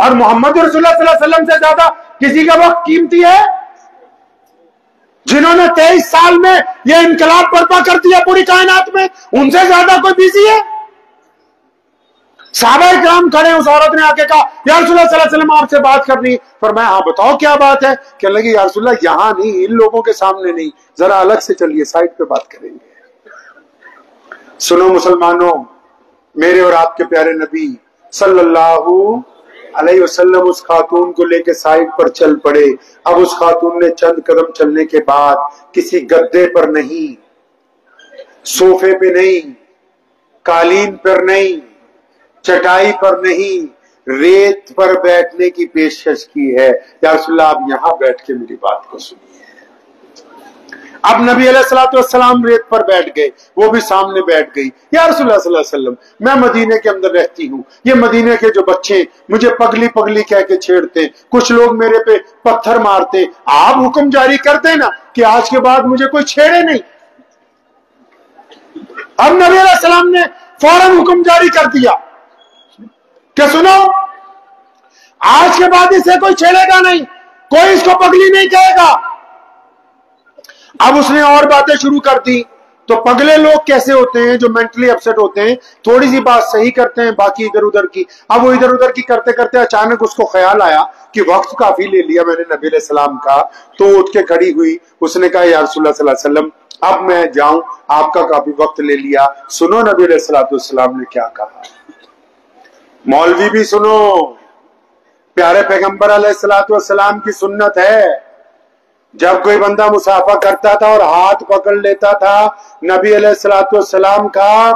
اور محمد رسول اللہ صلی اللہ علیہ وسلم سے زیادہ کسی کا وقت قیمتی ہے؟ جنہوں نے 23 سال میں یہ انقلاب برپا کر دیا پوری کائنات میں، ان سے زیادہ کوئی بزی ہے؟ صحابہ کرام کھڑے، اس عورت نے آ کے کہا یا رسول اللہ صلی اللہ علیہ وسلم آپ سے بات کرنی۔ فرمایا ہاں بتاؤ کیا بات ہے؟ کہنے لگی یا رسول اللہ یہاں نہیں، ان لوگوں کے سامنے نہیں، ذرا الگ سے چلیے، سائڈ پہ بات کریں گے۔ سنو مسلمانوں، میرے اور آپ کے پیارے نبی صلی اللہ علیہ وسلم اس خاتون کو لے کے سائڈ پر چل پڑے۔ اب اس خاتون نے چند قدم چلنے کے بعد کسی گدے پر نہیں، صوفے پہ نہیں، قالین پر نہیں، چٹائی پر نہیں، ریت پر بیٹھنے کی پیشکش کی ہے۔ یا رسول اللہ آپ یہاں بیٹھ کے میری بات کو سنیے۔ اب نبی علیہ الصلوۃ والسلام ریت پر بیٹھ گئے، وہ بھی سامنے بیٹھ گئی۔ یا رسول اللہ صلی اللہ علیہ وسلم میں مدینے کے اندر رہتی ہوں، یہ مدینے کے جو بچے مجھے پگلی پگلی کہہ کے چھیڑتے، کچھ لوگ میرے پہ پتھر مارتے، آپ حکم جاری کرتے نا کہ آج کے بعد مجھے کوئی چھیڑے نہیں۔ اب نبی علیہ السلام نے فوراً حکم جاری کر دیا کہ سنو آج کے بعد اسے کوئی چھیڑے گا نہیں، کوئی اس کو پگلی نہیں کہے گا۔ اب اس نے اور باتیں شروع کر دی۔ تو پگلے لوگ کیسے ہوتے ہیں؟ جو مینٹلی اپسٹ ہوتے ہیں، تھوڑی سی بات صحیح کرتے ہیں، باقی ادھر ادھر کی۔ اب وہ ادھر ادھر کی کرتے کرتے اچانک اس کو خیال آیا کہ وقت کافی لے لیا میں نے نبی علیہ السلام کا، تو اٹھ کے کھڑی ہوئی، اس نے کہا یا رسول اللہ صلی اللہ علیہ وسلم اب میں جاؤں، آپ کا کافی وقت لے لیا، سنو نبی علیہ السلام نے کیا کہا۔ مولوی بھی سنو، پیارے پیغمبر علیہ السلام کی سنت ہے، جب کوئی بندہ مسافہ کرتا تھا اور ہاتھ پکڑ لیتا تھا نبی علیہ السلام کا،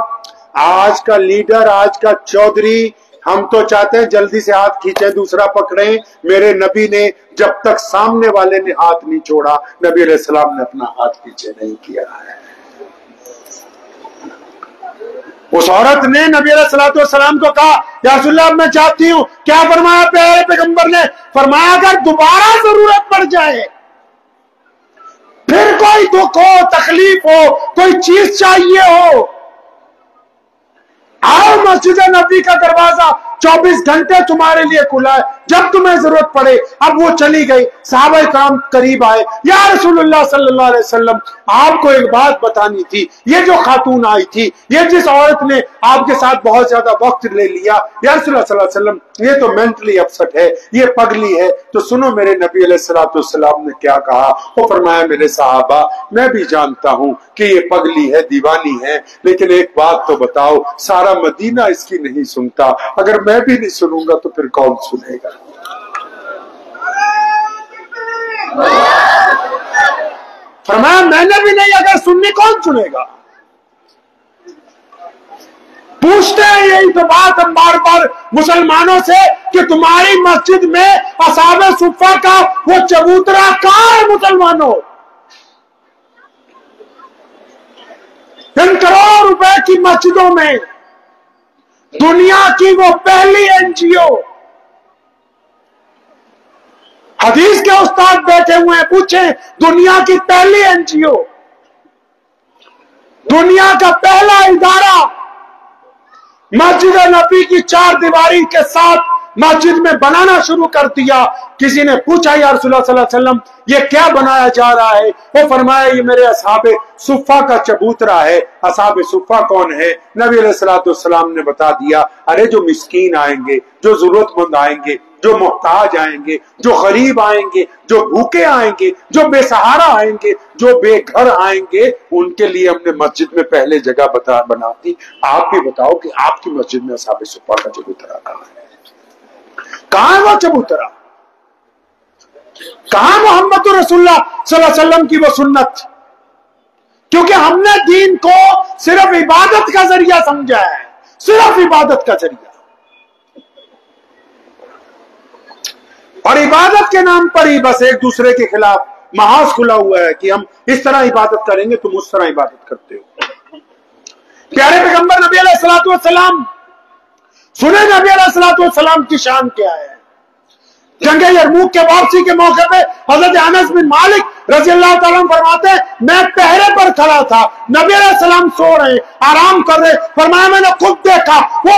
آج کا لیڈر، آج کا چودھری، ہم تو چاہتے ہیں جلدی سے ہاتھ کھینچیں دوسرا پکڑیں، میرے نبی نے جب تک سامنے والے نے ہاتھ نہیں چھوڑا نبی علیہ السلام نے اپنا ہاتھ پیچھے نہیں کیا ہے۔ اس عورت نے نبی علیہ السلام کو کہا یا رسول اللہ میں چاہتی ہوں، کیا فرمایا پیارے پیغمبر نے؟ فرمایا اگر دوبارہ ضرورت پڑ جائے، پھر کوئی دکھ ہو، تکلیف ہو، کوئی چیز چاہیے ہو، آؤ مسجد نبی کا دروازہ 24 گھنٹے تمہارے لیے کھلا ہے، جب تمہیں ضرورت پڑے۔ اب وہ چلی گئی، صحابہ کرام قریب آئے، یا رسول اللہ صلی اللہ علیہ وسلم آپ کو ایک بات بتانی تھی، یہ جو خاتون آئی تھی، یہ جس عورت نے آپ کے ساتھ بہت زیادہ وقت لے لیا، یا رسول اللہ صلی اللہ علیہ وسلم یہ تو مینٹلی اپسٹ ہے، یہ پگلی ہے۔ تو سنو میرے نبی علیہ السلام نے کیا کہا۔ وہ فرمایا میرے صحابہ میں بھی جانتا ہوں کہ یہ پگلی ہے، دیوانی ہے، لیکن ایک بات تو بتاؤ، سارا مدینہ اس کی نہیں سنتا، اگر میں بھی نہیں سنوں گا تو پھر کون سنے گا؟ فرمایا میں نے بھی نہیں، اگر سننی کون سنے گا؟ پوچھتے ہیں یہی تو بات ہم بار بار مسلمانوں سے کہ تمہاری مسجد میں اصحاب صفہ کا وہ چبوترا کہاں ہے؟ مسلمانوں، ان کروڑ روپے کی مسجدوں میں دنیا کی وہ پہلی این جی او، حدیث کے استاد بیٹھے ہوئے ہیں، پوچھیں دنیا کی پہلی این جی او، دنیا کا پہلا ادارہ مسجد نبی کی 4 دیواری کے ساتھ مسجد میں بنانا شروع کر دیا۔ کسی نے پوچھا یا رسول اللہ صلی اللہ علیہ وسلم یہ کیا بنایا جا رہا ہے؟ وہ فرمایا یہ میرے اصحاب صفہ کا چبوترا ہے۔ اصحاب صفہ کون ہے؟ نبی علیہ السلام نے بتا دیا، ارے جو مسکین آئیں گے، جو ضرورت مند آئیں گے، جو محتاج آئیں گے، جو غریب آئیں گے، جو بھوکے آئیں گے، جو بے سہارا آئیں گے، جو بے گھر آئیں گے، ان کے لیے ہم نے مسجد میں پہلے جگہ بنا دی۔ آپ بھی بتاؤ کہ آپ کی مسجد میں اصحاب صفہ کا چبوترا کہاں ہے؟ کہاں ہے وہ چبوترا؟ کہاں محمد رسول اللہ صلی اللہ علیہ وسلم کی وہ سنت؟ کیونکہ ہم نے دین کو صرف عبادت کا ذریعہ سمجھا ہے، صرف عبادت کا ذریعہ، اور عبادت کے نام پر ہی بس ایک دوسرے کے خلاف محاذ کھلا ہوا ہے کہ ہم اس طرح عبادت کریں گے، تم اس طرح عبادت کرتے ہو۔ پیارے پیغمبر نبی علیہ السلام سنیں نبی علیہ السلام کی شان کیا ہے۔ جنگ یرموک کے واپسی کے موقع پہ حضرت انس بن مالک رضی اللہ تعالیٰ عنہ فرماتے ہیں میں پہرے پر کھڑا تھا، نبی علیہ السلام سو رہے، آرام کر رہے، فرمایا میں نے خود دیکھا وہ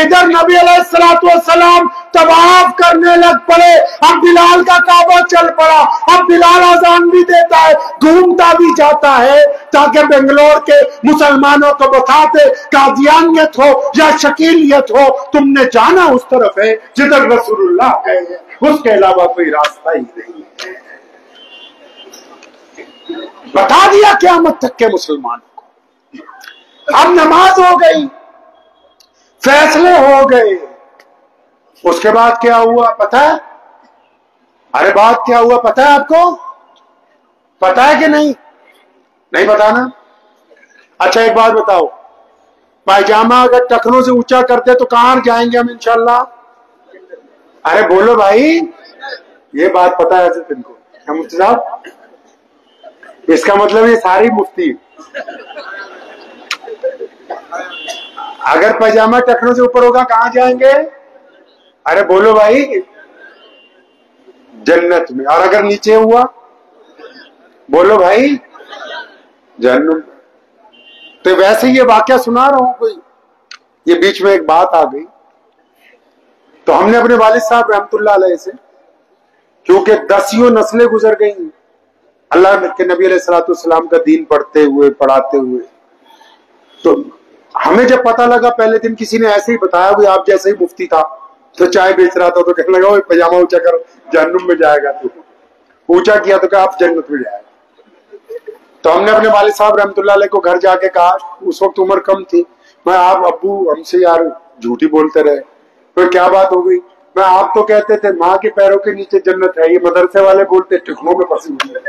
ادھر نبی علیہ السلام طواف کرنے لگ پڑے. اب بلال کا کعبہ چل پڑا. اب بلال اذان بھی دیتا ہے, گھومتا بھی جاتا ہے تاکہ بنگلور کے مسلمانوں کو بتا دے قادیانیت ہو یا شکیلیت ہو, تم نے جانا اس طرف ہے جدھر رسول اللہ گئے ہیں, اس کے علاوہ کوئی راستہ ہی نہیں ہے. بتا دیا قیامت تک کے مسلمانوں کو. اب نماز ہو گئی, فیصلے ہو گئے. اس کے بعد کیا ہوا پتا ہے؟ ارے بات کیا ہوا پتا ہے آپ کو؟ پتا ہے کہ نہیں؟ نہیں پتا نا. اچھا ایک بات بتاؤ, پائجامہ اگر ٹخنوں سے اونچا کرتے تو کہاں جائیں گے ہم انشاءاللہ؟ ارے بولو بھائی, یہ بات پتا ہے تم کو مفتی صاحب؟ اس کا مطلب یہ ساری مفتی اگر پائجامہ ٹخنوں سے اوپر ہوگا کہاں جائیں گے؟ ارے بولو بھائی, جنت میں. اور اگر نیچے ہوا بولو بھائی, جنت. تو ویسے یہ واقعہ سنا رہا ہوں کوئی, یہ بیچ میں ایک بات آ گئی تو ہم نے اپنے والد صاحب رحمت اللہ علیہ سے, کیونکہ 10 نسلیں گزر گئی اللہ کے نبی علیہ السلام کا دین پڑھتے ہوئے پڑھاتے ہوئے, تو ہمیں جب پتا لگا پہلے دن کسی نے ایسے ہی بتایا کوئی آپ جیسے ہی مفتی تھا تو چائے بیچ رہا تھا تو کہنے لگا پجامہ اونچا کر جہنم میں جائے گا, تو اونچا کیا تو کہا آپ جنت میں جائے گا. تو ہم نے اپنے والد صاحب رحمت اللہ علیہ کو گھر جا کے کہا, اس وقت عمر کم تھی, میں آپ ابو ہم سے یار جھوٹی بولتے رہے. تو کیا بات ہو گئی؟ میں آپ تو کہتے تھے ماں کے پیروں کے نیچے جنت ہے, یہ مدرسے والے بولتے ٹخنوں میں پھنسی ہوئی ہے.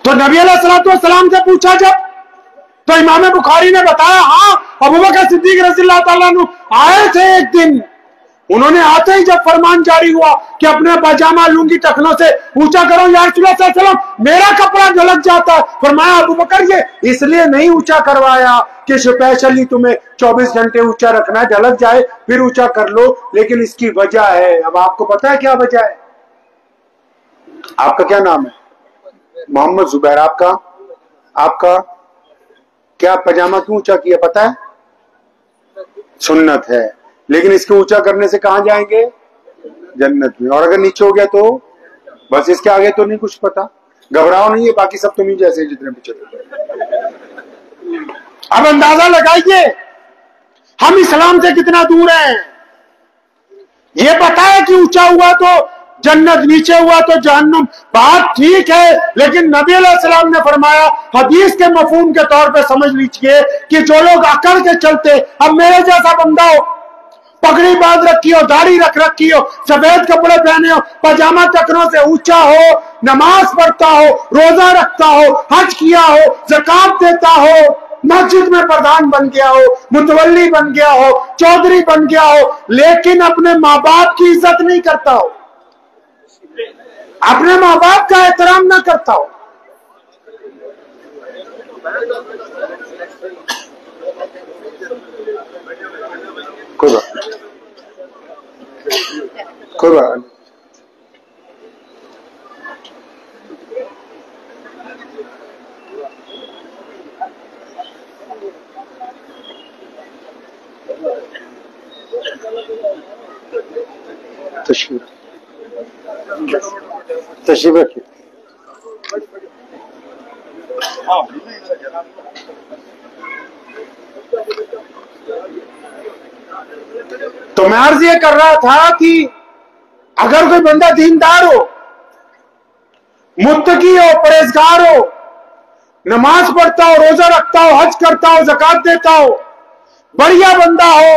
تو نبی علیہ السلام سے پوچھا جب, تو امام بخاری نے بتایا ہاں ابوبکر صدیق رضی اللہ تعالیٰ عنہ آئے تھے ایک دن, انہوں نے آتے ہی جب فرمان جاری ہوا کہ اپنے پاجامہ لنگی ٹخنوں سے اونچا کرو, یا رسول اللہ صلی اللہ علیہ وسلم میرا کپڑا جھلک جاتا ہے. فرمایا ابوبکر یہ اس لیے نہیں اونچا کروایا کہ اسپیشلی تمہیں 24 گھنٹے اونچا رکھنا ہے, جھلک جائے پھر اونچا کر لو, لیکن اس کی وجہ ہے. اب آپ کو پتا ہے کیا وجہ ہے؟ آپ کا کیا نام ہے؟ محمد زبیر. آپ کا کیا پاجامہ کیوں اونچا کیا پتا ہے؟ سنت ہے, لیکن اس کو اونچا کرنے سے کہاں جائیں گے؟ جنت میں. اور اگر نیچے ہو گیا تو بس اس کے آگے تو نہیں کچھ پتا. گھبراؤ نہیں ہے, باقی سب تم ہی جیسے جتنے بھی چلے. اب اندازہ لگائیے ہم اسلام سے کتنا دور ہیں. یہ پتا ہے کہ اونچا ہوا تو جنت, نیچے ہوا تو جہنم. بات ٹھیک ہے, لیکن نبی علیہ السلام نے فرمایا حدیث کے مفہوم کے طور پہ سمجھ لیجئے کہ جو لوگ اکڑ کے چلتے, اب میرے جیسا بندہ ہو, پگڑی باندھ رکھی ہو, داڑھی رکھ رکھی ہو, سفید کپڑے پہنے ہو, پاجامہ ٹخنوں سے اونچا ہو, نماز پڑھتا ہو, روزہ رکھتا ہو, حج کیا ہو, زکات دیتا ہو, مسجد میں پردھان بن گیا ہو, متولی بن گیا ہو, چودھری بن گیا ہو, لیکن اپنے ماں باپ کی عزت نہیں کرتا ہو, اپنے ماں باپ کا احترام نہ کرتا ہو, کوئی بات تشریف رکھیے. تو میں عرض یہ کر رہا تھا کہ اگر کوئی بندہ دیندار ہو, متقی ہو, پرہیزگار ہو, نماز پڑھتا ہو, روزہ رکھتا ہو, حج کرتا ہو, زکات دیتا ہو, بڑھیا بندہ ہو,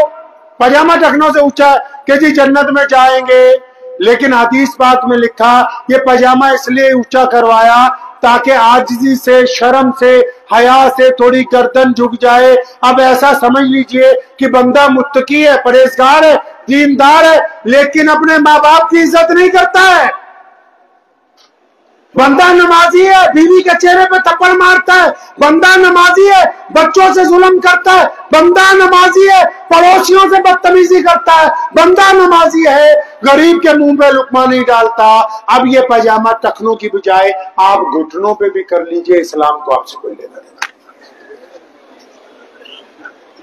پاجامہ ٹخنوں سے اونچا کہ جی جنت میں جائیں گے, لیکن حدیث پاک میں لکھا یہ پاجامہ اس لیے اونچا کروایا تاکہ عاجزی سے, شرم سے, حیا سے تھوڑی گردن جھک جائے. اب ایسا سمجھ لیجئے کہ بندہ متقی ہے, پرہیزگار ہے, دیندار ہے, لیکن اپنے ماں باپ کی عزت نہیں کرتا ہے. بندہ نمازی ہے, بیوی کے چہرے پہ تھپڑ مارتا ہے. بندہ نمازی ہے, بچوں سے ظلم کرتا ہے. بندہ نمازی ہے, پڑوسیوں سے بدتمیزی کرتا ہے. بندہ نمازی ہے, غریب کے منہ پہ لقمہ نہیں ڈالتا. اب یہ پاجامہ ٹخنوں کی بجائے آپ گھٹنوں پہ بھی کر لیجئے, اسلام کو آپ سے کوئی لینا دینا.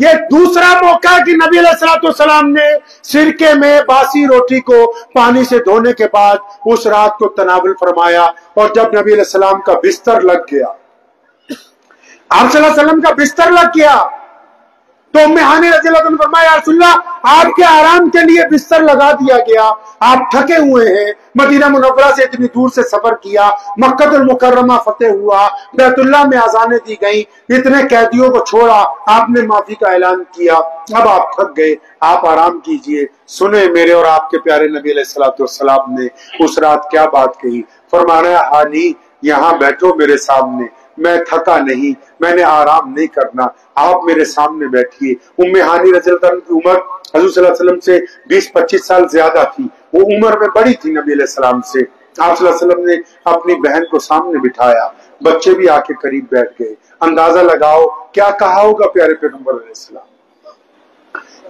یہ دوسرا موقع ہے کہ نبی علیہ السلام نے سرکے میں باسی روٹی کو پانی سے دھونے کے بعد اس رات کو تناول فرمایا، اور جب نبی علیہ السلام کا بستر لگ گیا، آپ صلی اللہ علیہ وسلم کا بستر لگ گیا، تو ام ہانی رضی اللہ عنہ نے فرمایا یا رسول اللہ آپ کے آرام کے لیے بستر لگا دیا گیا، آپ تھکے ہوئے ہیں، مدینہ منورہ سے اتنی دور سے سفر کیا، مکہ المکرمہ فتح ہوا، بیت اللہ میں اذانیں دی گئیں، اتنے قیدیوں کو چھوڑا، آپ نے معافی کا اعلان کیا، اب آپ تھک گئے، آپ آرام کیجئے، سنیں میرے اور آپ کے پیارے نبی علیہ السلام نے اس رات کیا بات کہی۔ فرمایا ہانی یہاں بیٹھو میرے سامنے، میں تھکا نہیں، میں نے آرام نہیں کرنا، آپ میرے سامنے بیٹھیے۔ ام ہانی رضی اللہ عنہ کی عمر حضور صلی اللہ علیہ وسلم سے 20-25 سال زیادہ تھی، وہ عمر میں بڑی تھی نبی علیہ السلام سے۔ آپ صلی اللہ علیہ وسلم نے اپنی بہن کو سامنے بٹھایا، بچے بھی آ کے قریب بیٹھ گئے۔ اندازہ لگاؤ کیا کہا ہوگا پیارے پیغمبر علیہ السلام،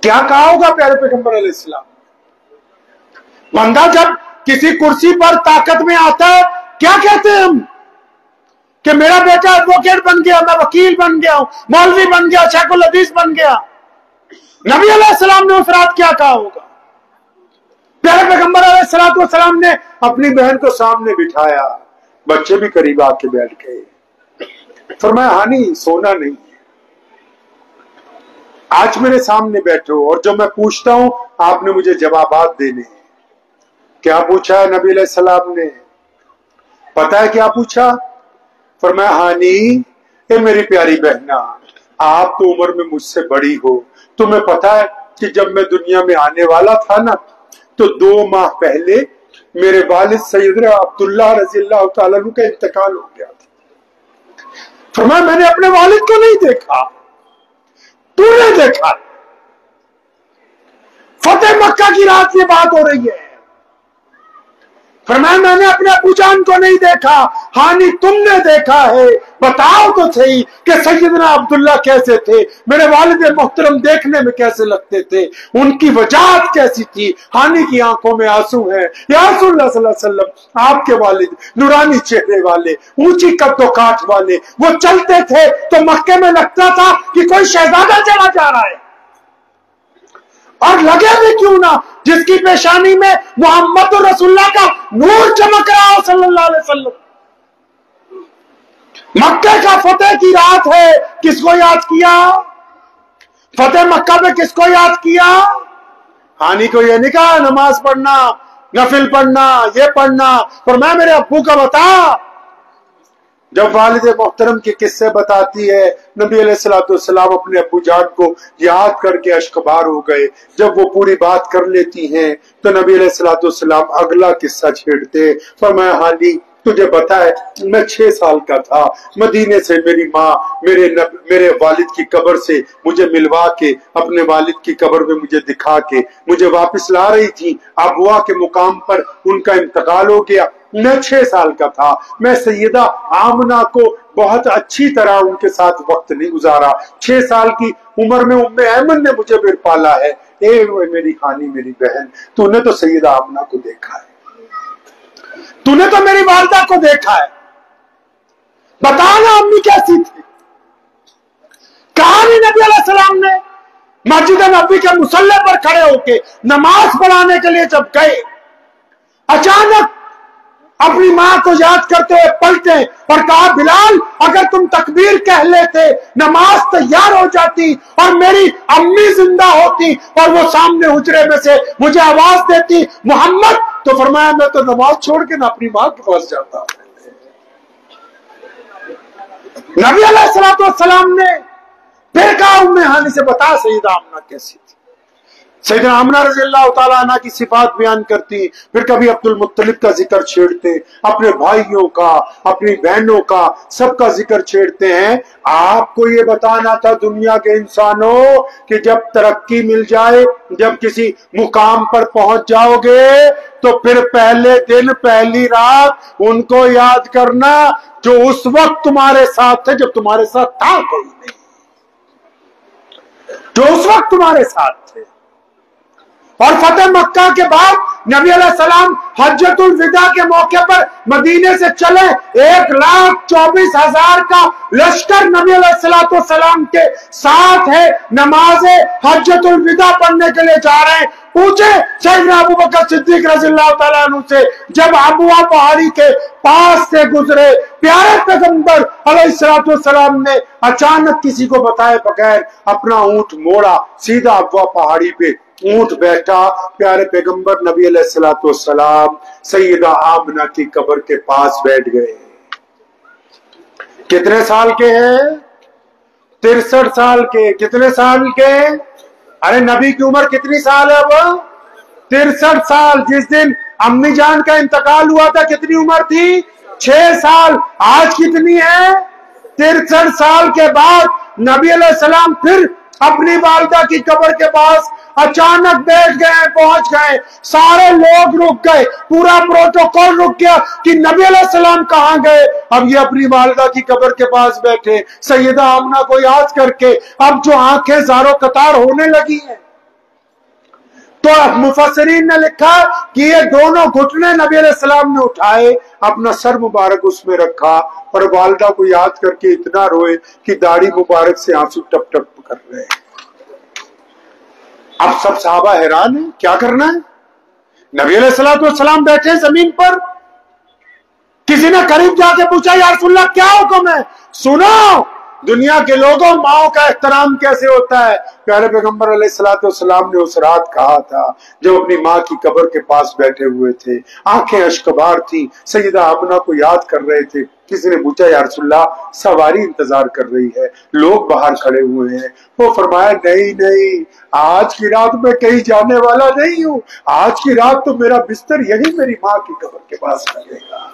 کیا کہا ہوگا پیارے پیغمبر علیہ السلام۔ بندہ جب کسی کرسی پر طاقت میں آتا ہے کیا کہتے ہیں ہم کہ میرا بیٹا ایڈوکیٹ بن گیا، میں وکیل بن گیا ہوں، مولوی بن گیا، شیخ الحدیث بن گیا۔ نبی علیہ السلام نے اس رات کیا کہا ہوگا؟ پیارے پیغمبر علیہ السلام نے اپنی بہن کو سامنے بٹھایا، بچے بھی قریب آ کے بیٹھ گئے۔ فرمایا ہانی سونا نہیں ہے، آج میرے سامنے بیٹھو، اور جو میں پوچھتا ہوں آپ نے مجھے جوابات دینے ہیں۔ کیا پوچھا ہے نبی علیہ السلام نے؟ پتا ہے کیا پوچھا؟ فرمایا ہانی اے میری پیاری بہنا، آپ تو عمر میں مجھ سے بڑی ہو، تمہیں پتا ہے کہ جب میں دنیا میں آنے والا تھا نا تو 2 ماہ پہلے میرے والد سیدنا عبداللہ رضی اللہ تعالیٰ عنہ کا انتقال ہو گیا تھا۔ فرمایا میں نے اپنے والد کو نہیں دیکھا، تو نے دیکھا۔ فتح مکہ کی رات یہ بات ہو رہی ہے۔ فرمایا میں نے اپنے ابو جان کو نہیں دیکھا، ہانی تم نے دیکھا ہے، بتاؤ تو صحیح کہ سیدنا عبداللہ کیسے تھے، میرے والد محترم دیکھنے میں کیسے لگتے تھے، ان کی وجاہت کیسی تھی۔ ہانی کی آنکھوں میں آنسو ہیں۔ یا رسول اللہ صلی اللہ علیہ وسلم آپ کے والد نورانی چہرے والے، اونچی قد و کاٹ والے، وہ چلتے تھے تو مکے میں لگتا تھا کہ کوئی شہزادہ چلا جا رہا ہے، اور لگے بھی کیوں نہ جس کی پیشانی میں محمد رسول اللہ کا نور چمک رہا ہو صلی اللہ علیہ وسلم۔ مکہ کا فتح کی رات ہے، کس کو یاد کیا؟ فتح مکہ میں کس کو یاد کیا؟ ہانی کو یہ نہیں کہا نماز پڑھنا، نفل پڑھنا، یہ پڑھنا، فرمایا میرے ابو کا بتا۔ جب والد محترم کے قصے بتاتی ہے، نبی علیہ السلام اپنے ابو جان کو یاد کر کے اشکبار ہو گئے۔ جب وہ پوری بات کر لیتی ہیں تو نبی علیہ السلام اگلا قصہ چھیڑتے۔ فرمایا ہانی تجھے پتا ہے میں 6 سال کا تھا، مدینے سے میری ماں میرے والد کی قبر سے مجھے ملوا کے، اپنے والد کی قبر میں مجھے دکھا کے مجھے واپس لا رہی تھی۔ ابوا کے مقام پر ان کا انتقال ہو گیا، میں 6 سال کا تھا۔ میں سیدہ آمنہ کو بہت اچھی طرح ان کے ساتھ وقت نہیں گزارا۔ 6 سال کی عمر میں ام ایمن نے مجھے پھر پالا ہے۔ اے میری خانی، میری بہن، تو نے تو سیدہ آمنہ کو دیکھا ہے، تو نے تو میری والدہ کو دیکھا ہے، بتانا امی کیسی تھی۔ کہانی نبی علیہ السلام نے مسجد نبوی کے مصلی پر کھڑے ہو کے نماز پڑھانے کے لیے جب گئے، اچانک اپنی ماں کو یاد کرتے ہوئے پلٹے اور کہا بلال اگر تم تکبیر کہہ لیتے نماز تیار ہو جاتی اور میری امی زندہ ہوتی اور وہ سامنے حجرے میں سے مجھے آواز دیتی محمد، تو فرمایا میں تو نماز چھوڑ کے نہ اپنی ماں کے پاس جاتا۔ نبی علیہ السلام نے پھر کہا ام ہانی سے بتا سیدہ آمنہ کیسی تھی۔ سیدنا آمنہ رضی اللہ تعالیٰ عنہ کی صفات بیان کرتی، پھر کبھی عبد المطلب کا ذکر چھیڑتے، اپنے بھائیوں کا، اپنی بہنوں کا، سب کا ذکر چھیڑتے ہیں۔ آپ کو یہ بتانا تھا دنیا کے انسانوں کہ جب ترقی مل جائے، جب کسی مقام پر پہنچ جاؤ گے تو پھر پہلے دن پہلی رات ان کو یاد کرنا جو اس وقت تمہارے ساتھ تھے جب تمہارے ساتھ تھا کوئی نہیں، جو اس وقت تمہارے ساتھ تھے۔ اور فتح مکہ کے بعد نبی علیہ السلام حجۃ الوداع کے موقع پر مدینے سے چلے، 1,24,000 کا لشکر نبی علیہ السلام کے ساتھ ہے، نماز حجۃ الوداع پڑھنے کے لیے جا رہے ہیں۔ پوچھے سیدنا ابو بکر صدیق رضی اللہ تعالیٰ عنہ سے، جب ابوا پہاڑی کے پاس سے گزرے، پیارے پیغمبر علیہ السلام نے اچانک کسی کو بتائے بغیر اپنا اونٹ موڑا، سیدھا ابوا پہاڑی پہ اونٹ بیٹھا، پیارے پیغمبر نبی علیہ السلام سیدہ آمنہ کی قبر کے پاس بیٹھ گئے۔ کتنے سال کے ہیں؟ 63 سال کے۔ کتنے سال کے؟ ارے نبی کی عمر کتنی سال ہے اب؟ 63 سال۔ جس دن امی جان کا انتقال ہوا تھا کتنی عمر تھی؟ 6 سال۔ آج کتنی ہے؟ 63 سال کے بعد نبی علیہ السلام پھر اپنی والدہ کی قبر کے پاس اچانک بیٹھ گئے، پہنچ گئے، سارے لوگ رک گئے، پورا پروٹوکول رک گیا کہ نبی علیہ السلام کہاں گئے۔ اب یہ اپنی والدہ کی قبر کے پاس بیٹھے، سیدہ آمنہ کو یاد کر کے اب جو آنکھیں زارو قطار ہونے لگی ہیں، تو مفسرین نے لکھا کہ یہ دونوں گھٹنے نبی علیہ السلام نے اٹھائے، اپنا سر مبارک اس میں رکھا اور والدہ کو یاد کر کے اتنا روئے کہ داڑھی مبارک سے آنسو ٹپ ٹپ کر رہے ہیں۔ اب سب صحابہ حیران ہیں، کیا کرنا ہے؟ نبی علیہ السلام بیٹھے زمین پر، کسی نے قریب جا کے پوچھا یا رسول اللہ کیا حکم ہے؟ سنو دنیا کے لوگوں، ماؤں کا احترام کیسے ہوتا ہے۔ پیارے پیغمبر علیہ السلام نے اس رات کہا تھا جب اپنی ماں کی قبر کے پاس بیٹھے ہوئے تھے، آنکھیں اشکبار تھی، سیدہ آمنہ کو یاد کر رہے تھے، کسی نے پوچھا یا رسول اللہ سواری انتظار کر رہی ہے، لوگ باہر کھڑے ہوئے ہیں، وہ فرمایا نہیں، آج کی رات میں کہیں جانے والا نہیں ہوں، آج کی رات تو میرا بستر یہی میری ماں کی قبر کے پاس لگے گا۔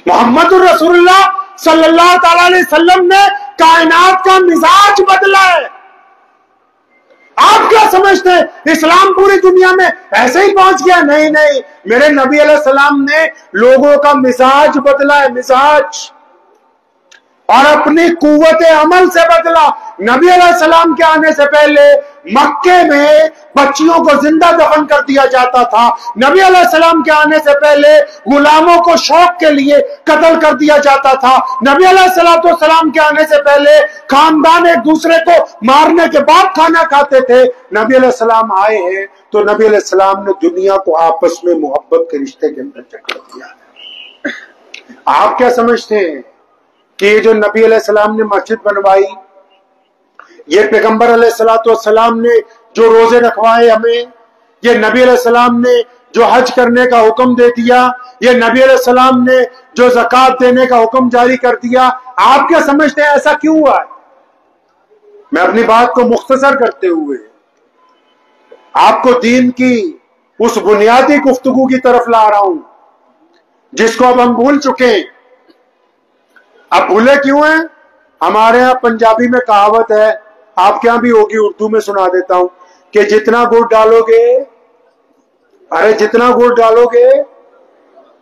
محمد الرسول اللہ صلی اللہ تعالی علیہ وسلم نے کائنات کا مزاج بدلا ہے۔ آپ کیا سمجھتے ہیں اسلام پوری دنیا میں ایسے ہی پہنچ گیا؟ نہیں، میرے نبی علیہ السلام نے لوگوں کا مزاج بدلا ہے، مزاج، اور اپنی قوت عمل سے بدلا۔ نبی علیہ السلام کے آنے سے پہلے مکے میں بچیوں کو زندہ دفن کر دیا جاتا تھا، نبی علیہ السلام کے آنے سے پہلے غلاموں کو شوق کے لیے قتل کر دیا جاتا تھا، نبی علیہ السلام کے آنے سے پہلے خاندان ایک دوسرے کو مارنے کے بعد کھانا کھاتے تھے۔ نبی علیہ السلام آئے ہیں تو نبی علیہ السلام نے دنیا کو آپس میں محبت کے رشتے کے اندر جکڑ دیا۔ آپ کیا سمجھتے ہیں کہ یہ جو نبی علیہ السلام نے مسجد بنوائی، یہ پیغمبر علیہ السلام نے جو روزے رکھوائے ہمیں، یہ نبی علیہ السلام نے جو حج کرنے کا حکم دے دیا، یہ نبی علیہ السلام نے جو زکوٰۃ دینے کا حکم جاری کر دیا، آپ کیا سمجھتے ہیں ایسا کیوں ہوا ہے؟ میں اپنی بات کو مختصر کرتے ہوئے آپ کو دین کی اس بنیادی گفتگو کی طرف لا رہا ہوں جس کو اب ہم بھول چکے ہیں۔ اب بھولے کیوں ہیں؟ ہمارے ہاں پنجابی میں کہاوت ہے، آپ کے ہاں بھی ہوگی، اردو میں سنا دیتا ہوں، کہ جتنا گڑ ڈالو گے، ارے جتنا گڑ ڈالو گے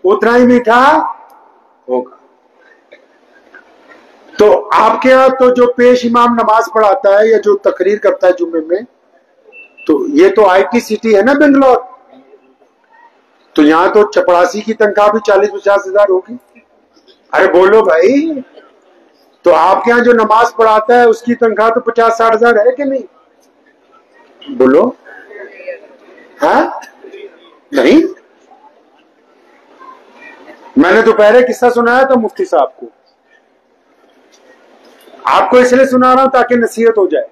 اتنا ہی میٹھا ہوگا۔ تو آپ کے ہاں تو جو پیش امام نماز پڑھاتا ہے یا جو تقریر کرتا ہے جمعے میں، تو یہ تو آئی ٹی سٹی ہے نا بنگلور، تو یہاں تو چپڑاسی کی تنخواہ بھی 40-50 ہزار ہوگی۔ ارے بولو بھائی، تو آپ کے ہاں جو نماز پڑھاتا ہے اس کی تنخواہ تو 50-60 ہزار ہے کہ نہیں؟ بولو، ہاں نہیں؟ میں نے دوپہر قصہ سنایا تھا مفتی صاحب کو، آپ کو اس لیے سنا رہا ہوں تاکہ نصیحت ہو جائے۔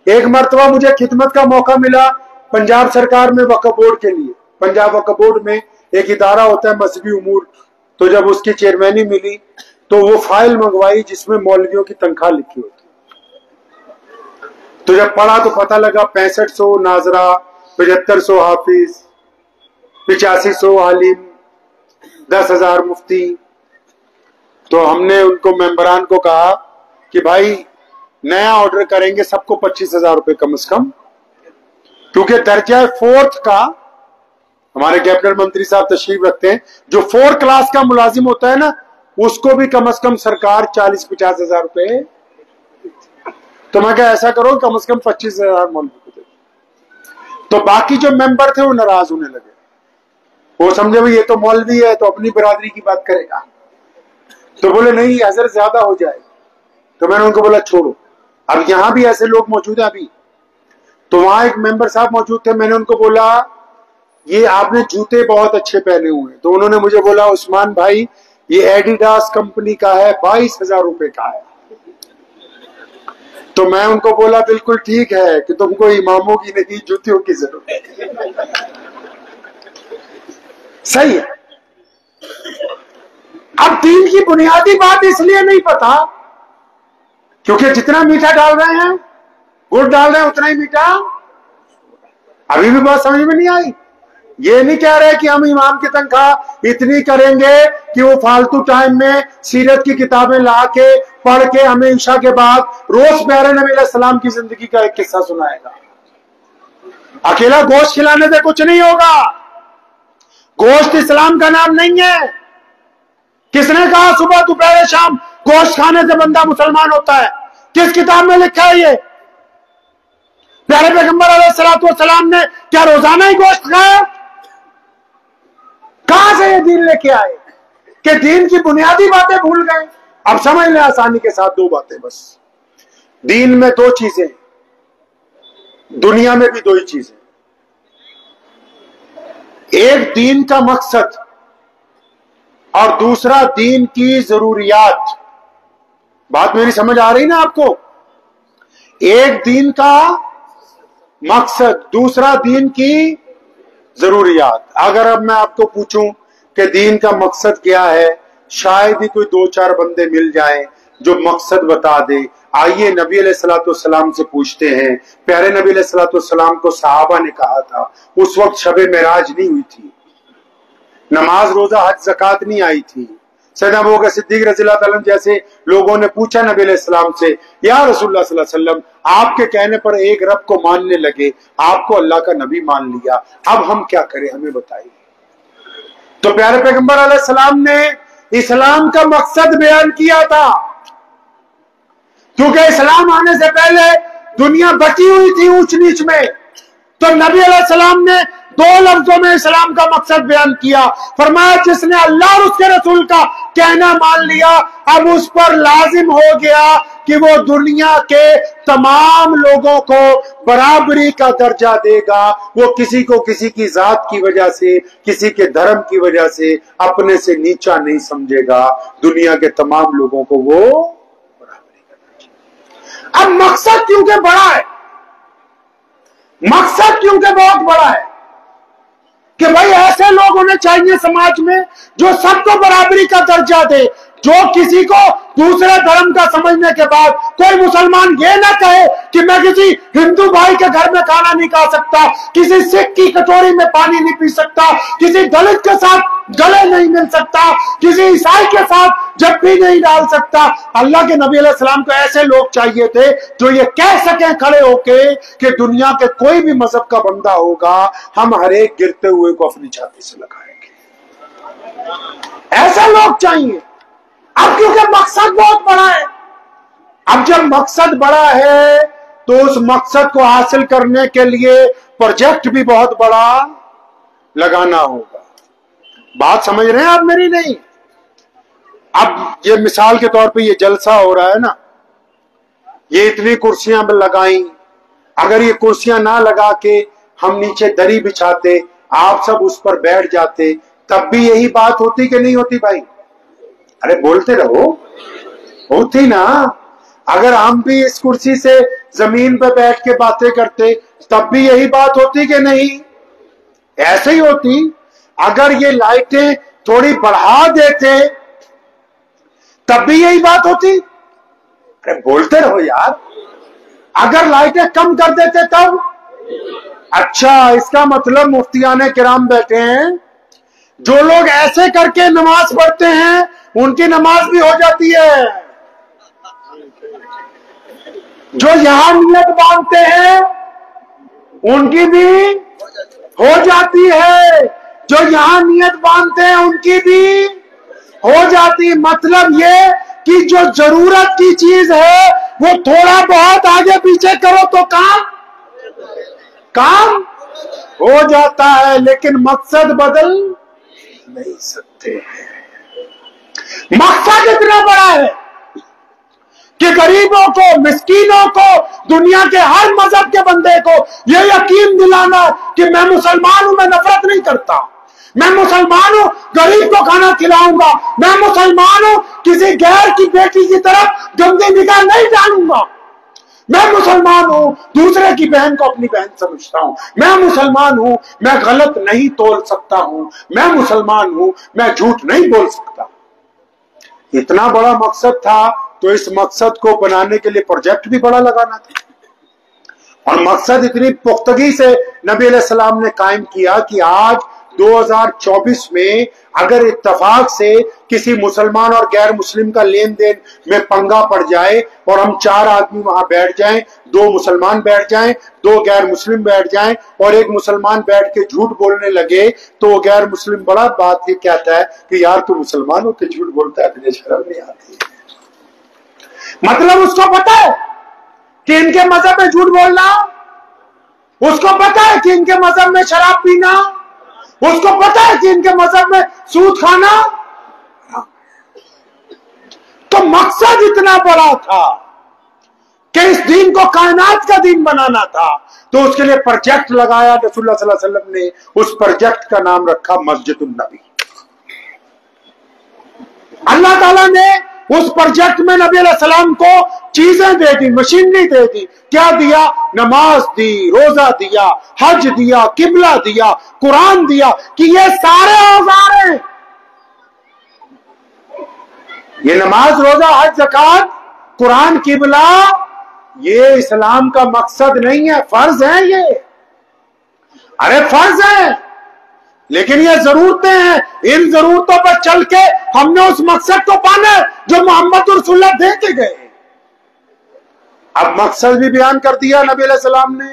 ایک مرتبہ مجھے خدمت کا موقع ملا پنجاب سرکار میں وقف بورڈ کے لیے۔ پنجاب وقف بورڈ میں ایک ادارہ ہوتا ہے مذہبی امور، تو جب اس کی چیئرمینی ملی تو وہ فائل منگوائی جس میں مولویوں کی تنخواہ لکھی ہوتی، تو جب پڑھا تو پتہ لگا 6500 ناظرہ، 7500 حافظ، 8500 عالم، 10,000 مفتی۔ تو ہم نے ان کو ممبران کو کہا کہ بھائی نیا آرڈر کریں گے سب کو 25,000 روپے کم از کم، کیونکہ درجہ 4 کا، ہمارے کیبنٹ منتری صاحب تشریف رکھتے ہیں، جو 4 کلاس کا ملازم ہوتا ہے نا، اس کو بھی کم از کم سرکار 40-50 ہزار روپے۔ تو میں کہا ایسا کرو کم از کم 25,000 مولوی کو دے۔ تو باقی جو ممبر تھے وہ ناراض ہونے لگے. وہ سمجھے بھائی یہ تو مولوی ہے تو اپنی برادری کی بات کرے گا. تو بولے نہیں حضرت زیادہ ہو جائے. تو میں نے ان کو بولا چھوڑو. اب یہاں بھی ایسے لوگ موجود ہیں ابھی. تو وہاں ایک ممبر صاحب موجود تھے. میں نے ان کو بولا یہ آپ نے جوتے بہت اچھے پہنے ہوئے. تو انہوں نے مجھے بولا عثمان بھائی یہ ایڈیڈاس کمپنی کا ہے, 22,000 روپے کا ہے. تو میں ان کو بولا بالکل ٹھیک ہے کہ تم کو اماموں کی نہیں جوتیوں کی ضرورت ہے. صحیح ہے. اب دین کی بنیادی بات اس لیے نہیں پتا کیونکہ جتنا میٹھا ڈال رہے ہیں گڑ ڈال رہے ہیں اتنا ہی میٹھا. ابھی بھی بات سمجھ میں نہیں آئی. یہ نہیں کہہ رہے کہ ہم امام کی تنخواہ اتنی کریں گے کہ وہ فالتو ٹائم میں سیرت کی کتابیں لا کے پڑھ کے ہمیں عشاء کے بعد روز پیارے نبی علیہ السلام کی زندگی کا ایک قصہ سنائے گا. اکیلا گوشت کھلانے سے کچھ نہیں ہوگا. گوشت اسلام کا نام نہیں ہے. کس نے کہا صبح دوپہر شام گوشت کھانے سے بندہ مسلمان ہوتا ہے؟ کس کتاب میں لکھا ہے یہ؟ پیارے پیغمبر علیہ السلام نے کیا روزانہ ہی گوشت کھایا؟ کہاں سے یہ دین لے کے آئے کہ دین کی بنیادی باتیں بھول گئے؟ اب سمجھ لیں آسانی کے ساتھ 2 باتیں بس. دین میں 2 چیزیں, دنیا میں بھی 2 ہی چیزیں. ایک دین کا مقصد اور دوسرا دین کی ضروریات. بات میری سمجھ آ رہی نا آپ کو؟ ایک دین کا مقصد, دوسرا دین کی ضروریات. اگر اب میں آپ کو پوچھوں کہ دین کا مقصد کیا ہے, شاید ہی کوئی 2-4 بندے مل جائیں جو مقصد بتا دے. آئیے نبی علیہ السلام سے پوچھتے ہیں. پیارے نبی علیہ السلام کو صحابہ نے کہا تھا, اس وقت شب معراج نہیں ہوئی تھی, نماز روزہ حج زکات نہیں آئی تھی. سیدنا ابوبکر صدیق رضی اللہ تعالیٰ جیسے لوگوں نے پوچھا نبی علیہ السلام سے, یا رسول اللہ صلی اللہ علیہ وسلم آپ کے کہنے پر ایک رب کو ماننے لگے, آپ کو اللہ کا نبی مان لیا, اب ہم کیا کریں, ہمیں بتائیے. تو پیارے پیغمبر علیہ السلام نے اسلام کا مقصد بیان کیا تھا, کیونکہ اسلام آنے سے پہلے دنیا بٹی ہوئی تھی اونچ نیچ میں. تو نبی علیہ السلام نے 2 لفظوں میں اسلام کا مقصد بیان کیا. فرمایا جس نے اللہ اور اس کے رسول کا کہنا مان لیا اب اس پر لازم ہو گیا کہ وہ دنیا کے تمام لوگوں کو برابری کا درجہ دے گا. وہ کسی کو کسی کی ذات کی وجہ سے, کسی کے دھرم کی وجہ سے اپنے سے نیچا نہیں سمجھے گا. دنیا کے تمام لوگوں کو وہ برابری کا درجہ. اب مقصد کیونکہ بڑا ہے, مقصد کیونکہ بہت بڑا ہے کہ بھائی ایسے لوگ ہونے چاہیے سماج میں جو سب کو برابری کا درجہ دے. جو کسی کو دوسرے دھرم کا سمجھنے کے بعد کوئی مسلمان یہ نہ کہے کہ میں کسی ہندو بھائی کے گھر میں کھانا نہیں کھا سکتا, کسی سکھ کی کٹوری میں پانی نہیں پی سکتا, کسی دلت کے ساتھ گلے نہیں مل سکتا, کسی عیسائی کے ساتھ جپی نہیں ڈال سکتا. اللہ کے نبی علیہ السلام کو ایسے لوگ چاہیے تھے جو یہ کہہ سکیں کھڑے ہو کے کہ دنیا کے کوئی بھی مذہب کا بندہ ہوگا ہم ہر ایک گرتے ہوئے کو اپنی چھاتی سے لگائیں گے. ایسے لوگ چاہیے. اب کیونکہ مقصد بہت بڑا ہے, اب جب مقصد بڑا ہے تو اس مقصد کو حاصل کرنے کے لیے پروجیکٹ بھی بہت بڑا لگانا ہوگا. بات سمجھ رہے ہیں آپ میری؟ نہیں. اب یہ مثال کے طور پہ یہ جلسہ ہو رہا ہے نا, یہ اتنی کرسیاں لگائیں, اگر یہ کرسیاں نہ لگا کے ہم نیچے دری بچھاتے, آپ سب اس پر بیٹھ جاتے, تب بھی یہی بات ہوتی کہ نہیں ہوتی بھائی؟ ارے بولتے رہو. ہوتی نا. اگر ہم بھی اس کرسی سے زمین پہ بیٹھ کے باتیں کرتے تب بھی یہی بات ہوتی کہ نہیں؟ ایسے ہی ہوتی. اگر یہ لائٹیں تھوڑی بڑھا دیتے تب بھی یہی بات ہوتی. ارے بولتے رہو یار. اگر لائٹیں کم کر دیتے تب؟ اچھا, اس کا مطلب مفتیان کرام بیٹھے ہیں, جو لوگ ایسے کر کے نماز پڑھتے ہیں ان کی نماز بھی ہو جاتی ہے. جو یہاں نیت باندھتے ہیں ان کی بھی ہو جاتی ہے, جو یہاں نیت باندھتے ہیں ان کی بھی ہو جاتی. مطلب یہ کہ جو ضرورت کی چیز ہے وہ تھوڑا بہت آگے پیچھے کرو تو کام ہو جاتا ہے لیکن مقصد بدل نہیں سکتے. مقصد اتنا بڑا ہے کہ غریبوں کو، مسکینوں کو، دنیا کے ہر مذہب کے بندے کو یہ یقین دلانا کہ میں مسلمان ہوں، میں نفرت نہیں کرتا، میں مسلمان ہوں، غریب کو کھانا کھلاؤں گا، میں مسلمان ہوں، کسی غیر کی بیٹی کی طرف گندی نگاہ نہیں ڈالوں گا، میں مسلمان ہوں، دوسرے کی بہن کو اپنی بہن سمجھتا ہوں، میں مسلمان ہوں، میں غلط نہیں تول سکتا ہوں، میں مسلمان ہوں، میں جھوٹ نہیں بول سکتا. اتنا بڑا مقصد تھا تو اس مقصد کو بنانے کے لیے پروجیکٹ بھی بڑا لگانا تھا. اور مقصد اتنی پختگی سے نبی علیہ السلام نے قائم کیا کہ آج 2024 میں اگر اتفاق سے کسی مسلمان اور غیر مسلم کا لین دین میں پنگا پڑ جائے اور ہم 4 آدمی وہاں بیٹھ جائیں، 2 مسلمان بیٹھ جائیں، 2 غیر مسلم بیٹھ جائیں اور ایک مسلمان بیٹھ کے جھوٹ بولنے لگے تو وہ غیر مسلم بڑا بات یہ کہتا ہے کہ یار تو مسلمان ہو کہ جھوٹ بولتا ہے، تجھے شرم نہیں آتی. مطلب اس کو پتا ہے کہ ان کے مذہب میں جھوٹ بولنا، اس کو پتا ہے کہ ان کے مذہب میں شراب پینا، اس کو پتا ہے کہ ان کے مذہب میں سود کھانا. تو مقصد اتنا بڑا تھا کہ اس دین کو کائنات کا دین بنانا تھا، تو اس کے لیے پروجیکٹ لگایا. رسول اللہ صلی اللہ علیہ وسلم نے اس پروجیکٹ کا نام رکھا مسجد النبی. اللہ تعالیٰ نے اس پروجیکٹ میں نبی علیہ السلام کو چیزیں دے دی، مشینری دے دی. کیا دیا؟ نماز دی، روزہ دیا، حج دیا، قبلہ دیا، قرآن دیا، کہ یہ سارے اوزار ہیں. یہ نماز، روزہ، حج، زکات، قرآن، قبلہ، یہ اسلام کا مقصد نہیں ہے، فرض ہے. یہ ارے فرض ہے لیکن یہ ضرورتیں ہیں. ان ضرورتوں پر چل کے ہم نے اس مقصد کو پانا ہے جو محمد رسول اللہ دے کے گئے. اب مقصد بھی بیان کر دیا نبی علیہ السلام نے،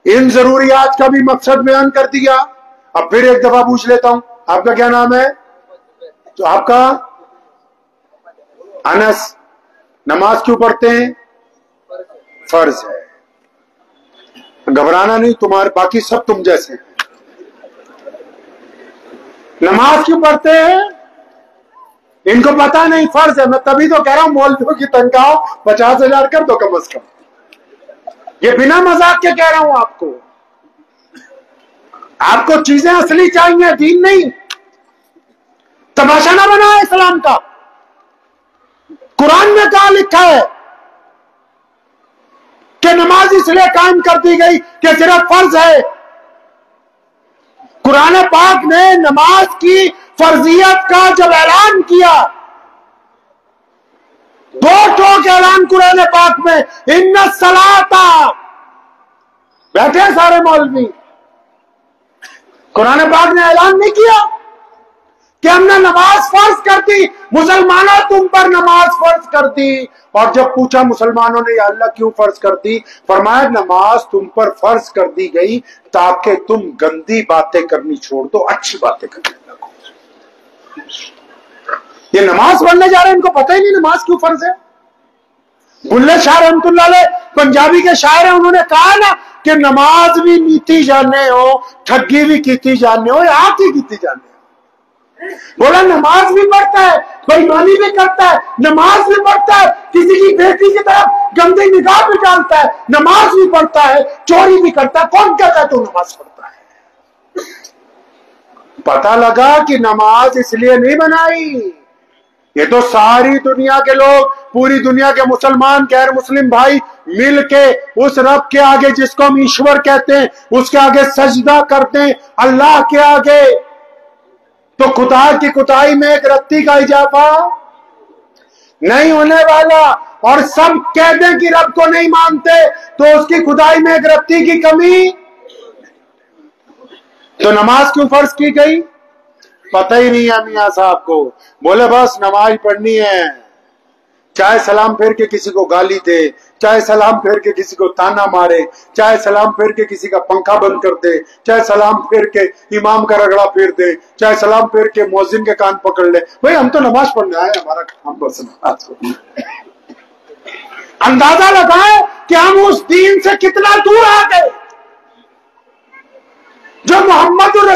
ان ضروریات کا بھی مقصد بیان کر دیا. اب پھر ایک دفعہ پوچھ لیتا ہوں، آپ کا کیا نام ہے؟ تو آپ کا انس. نماز کیوں پڑھتے ہیں؟ فرض ہے. گھبرانا نہیں، تمہارے باقی سب تم جیسے ہیں. نماز کیوں پڑھتے ہیں؟ ان کو پتا نہیں فرض ہے. میں تبھی تو کہہ رہا ہوں مولویوں کی تنخواہ 50,000 کر دو کم از کم. یہ بنا مذاق کے کہہ رہا ہوں آپ کو. آپ کو چیزیں اصلی چاہیے، دین نہیں. تماشا نہ بنا ہے اسلام کا. قرآن میں کہاں لکھا ہے کہ نماز اس لیے قائم کر دی گئی کہ صرف فرض ہے؟ قرآن پاک نے نماز کی فرضیت کا جب اعلان کیا، 2 ٹوک اعلان قرآن پاک میں، ان الصلاۃ. بیٹھے سارے مولوی، قرآن پاک نے اعلان نہیں کیا کہ ہم نے نماز فرض کر دی، مسلمانوں تم پر نماز فرض کر دی. اور جب پوچھا مسلمانوں نے یا اللہ کیوں فرض کر دی، فرمایا نماز تم پر فرض کر دی گئی تاکہ تم گندی باتیں کرنی چھوڑ دو، اچھی باتیں کرنے لگو. یہ نماز پڑھنے جا رہے ہیں، ان کو پتہ ہی نہیں نماز کیوں فرض ہے. بلے شاہ رحمت اللہ علیہ پنجابی کے شاعر ہیں، انہوں نے کہا نا کہ نماز بھی نیتی جانے ہو، ٹھگی بھی کیتی جانے ہو، یا آپ ہی کیتی جانے ہو. بولا نماز بھی پڑھتا ہے، بےایمانی بھی کرتا ہے، نماز بھی پڑھتا ہے، کسی کی بیٹی کی طرف گندی نگاہ بھی ڈالتا ہے، نماز بھی پڑھتا ہے، چوری بھی کرتا ہے. کون کہتا ہے تو نماز پڑھتا ہے؟ پتہ لگا کہ نماز اس لیے نہیں بنائی. یہ تو ساری دنیا کے لوگ، پوری دنیا کے مسلمان، غیر مسلم بھائی مل کے اس رب کے آگے جس کو ہم ایشور کہتے ہیں اس کے آگے سجدہ کرتے ہیں، اللہ کے آگے. تو خدا کی خدائی میں ایک رتی کا اضافہ نہیں ہونے والا. اور سب کہہ دیں کہ رب کو نہیں مانتے تو اس کی خدائی میں ایک رتی کی کمی. تو نماز کیوں فرض کی گئی؟ پتہ ہی نہیں ہے میاں صاحب کو. بولے بس نماز پڑھنی ہے، چاہے سلام پھیر کے کسی کو گالی دے، چاہے سلام پھیر کے کسی کو تانا مارے، چاہے سلام پھیر کے کسی کا پنکھا بند کر دے، چاہے سلام پھیر کے امام کا رگڑا پھیر دے، چاہے سلام پھیر کے مؤذن کے کان پکڑ لے. بھئی ہم تو نماز پڑھنے آئے، ہمارا کام بس نماز پڑھنا. اندازہ لگائیں کہ ہم اس دین سے کتنا دور آ گئے.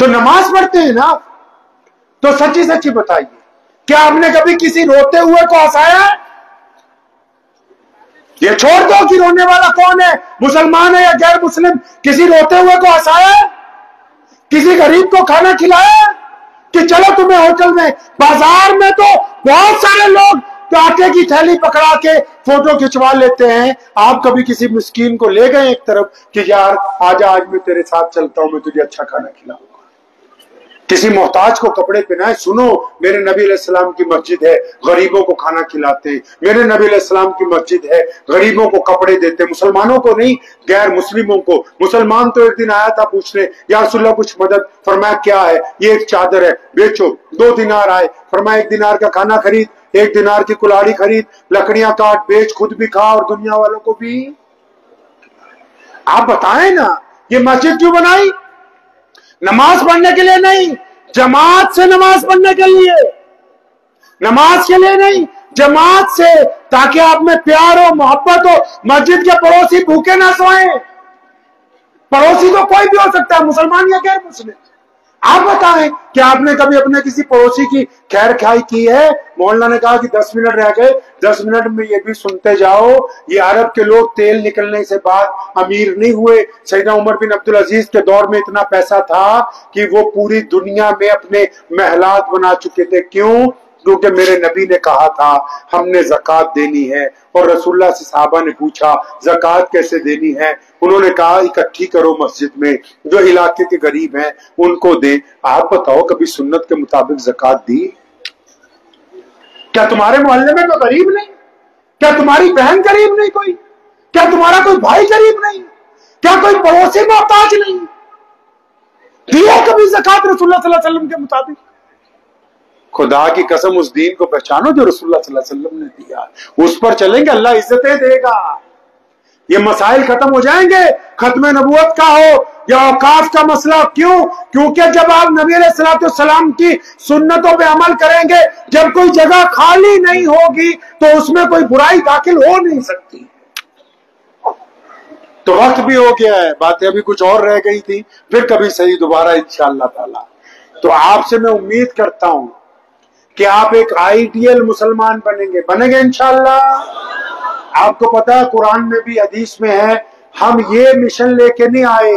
تو نماز پڑھتے ہیں نا، تو سچی سچی بتائیے، کیا آپ نے کبھی کسی روتے ہوئے کو ہنسایا ہے؟ یہ چھوڑ دو کہ رونے والا کون ہے، مسلمان ہے یا غیر مسلم، کسی روتے ہوئے کو ہنسایا ہے؟ کسی غریب کو کھانا کھلایا ہے؟ کہ چلو تمہیں ہوٹل میں، بازار میں تو بہت سارے لوگ آٹے کی تھیلی پکڑا کے فوٹو کھچوا لیتے ہیں، آپ کبھی کسی مسکین کو لے گئے ایک طرف کہ یار آج میں تیرے ساتھ چلتا ہوں، میں تجھے اچھا کھانا کھلاؤں گا؟ کسی محتاج کو کپڑے پہنائے؟ سنو، میرے نبی علیہ السلام کی مسجد ہے، غریبوں کو کھانا کھلاتے ہیں، میرے نبی علیہ السلام کی مسجد ہے، غریبوں کو کپڑے دیتے، مسلمانوں کو نہیں، غیر مسلموں کو۔ مسلمان تو ایک دن آیا تھا پوچھنے، یا رسول اللہ کچھ مدد، فرمایا کیا ہے؟ یہ ایک چادر ہے، بیچو۔ 2 دینار آئے، فرمایا 1 دینار کا کھانا خرید، 1 دینار کی کلاڑی خرید، لکڑیاں کاٹ بیچ، خود بھی کھا اور دنیا والوں کو بھی۔ آپ بتائیں نا، یہ مسجد کیوں بنائی؟ نماز پڑھنے کے لیے نہیں، جماعت سے نماز پڑھنے کے لیے، نماز کے لیے نہیں، جماعت سے، تاکہ آپ میں پیار ہو، محبت ہو۔ مسجد کے پڑوسی بھوکے نہ سوئیں۔ پڑوسی تو کوئی بھی ہو سکتا ہے، مسلمان یا غیر مسلم۔ آپ بتائیں کہ آپ نے کبھی اپنے کسی پڑوسی کی خیر خواہی کی ہے؟ مولانا نے کہا کہ 10 منٹ رہ گئے، 10 منٹ میں یہ بھی سنتے جاؤ، یہ عرب کے لوگ تیل نکلنے سے بعد امیر نہیں ہوئے۔ سیدنا عمر بن عبدالعزیز کے دور میں اتنا پیسہ تھا کہ وہ پوری دنیا میں اپنے محلات بنا چکے تھے۔ کیوں؟ کیونکہ میرے نبی نے کہا تھا ہم نے زکوٰۃ دینی ہے، اور رسول اللہ سے صحابہ نے پوچھا زکوٰۃ کیسے دینی ہے؟ انہوں نے کہا اکٹھی کرو مسجد میں، جو علاقے کے غریب ہیں ان کو دے۔ آپ بتاؤ کبھی سنت کے مطابق زکوٰۃ دی؟ کیا تمہارے محلے میں کوئی غریب نہیں؟ کیا تمہاری بہن غریب نہیں کوئی؟ کیا تمہارا کوئی بھائی غریب نہیں؟ کیا کوئی پڑوسی محتاج نہیں؟ دیا کبھی زکوٰۃ رسول اللہ صلی اللہ علیہ وسلم کے مطابق؟ خدا کی قسم اس دین کو پہچانو جو رسول اللہ صلی اللہ علیہ وسلم نے دیا، اس پر چلیں گے، اللہ عزتیں دے گا۔ یہ مسائل ختم ہو جائیں گے، ختم نبوت کا ہو یا اوقاف کا مسئلہ۔ کیوں؟ کیونکہ جب آپ نبی علیہ السلام کی سنتوں پہ عمل کریں گے، جب کوئی جگہ خالی نہیں ہوگی تو اس میں کوئی برائی داخل ہو نہیں سکتی۔ تو وقت بھی ہو گیا ہے، باتیں ابھی کچھ اور رہ گئی تھی، پھر کبھی صحیح دوبارہ انشاءاللہ تعالی۔ تو آپ سے میں امید کرتا ہوں کہ آپ ایک آئیڈیل مسلمان بنیں گے انشاءاللہ۔ آپ کو پتا ہے قرآن میں بھی حدیث میں ہے، ہم یہ مشن لے کے نہیں آئے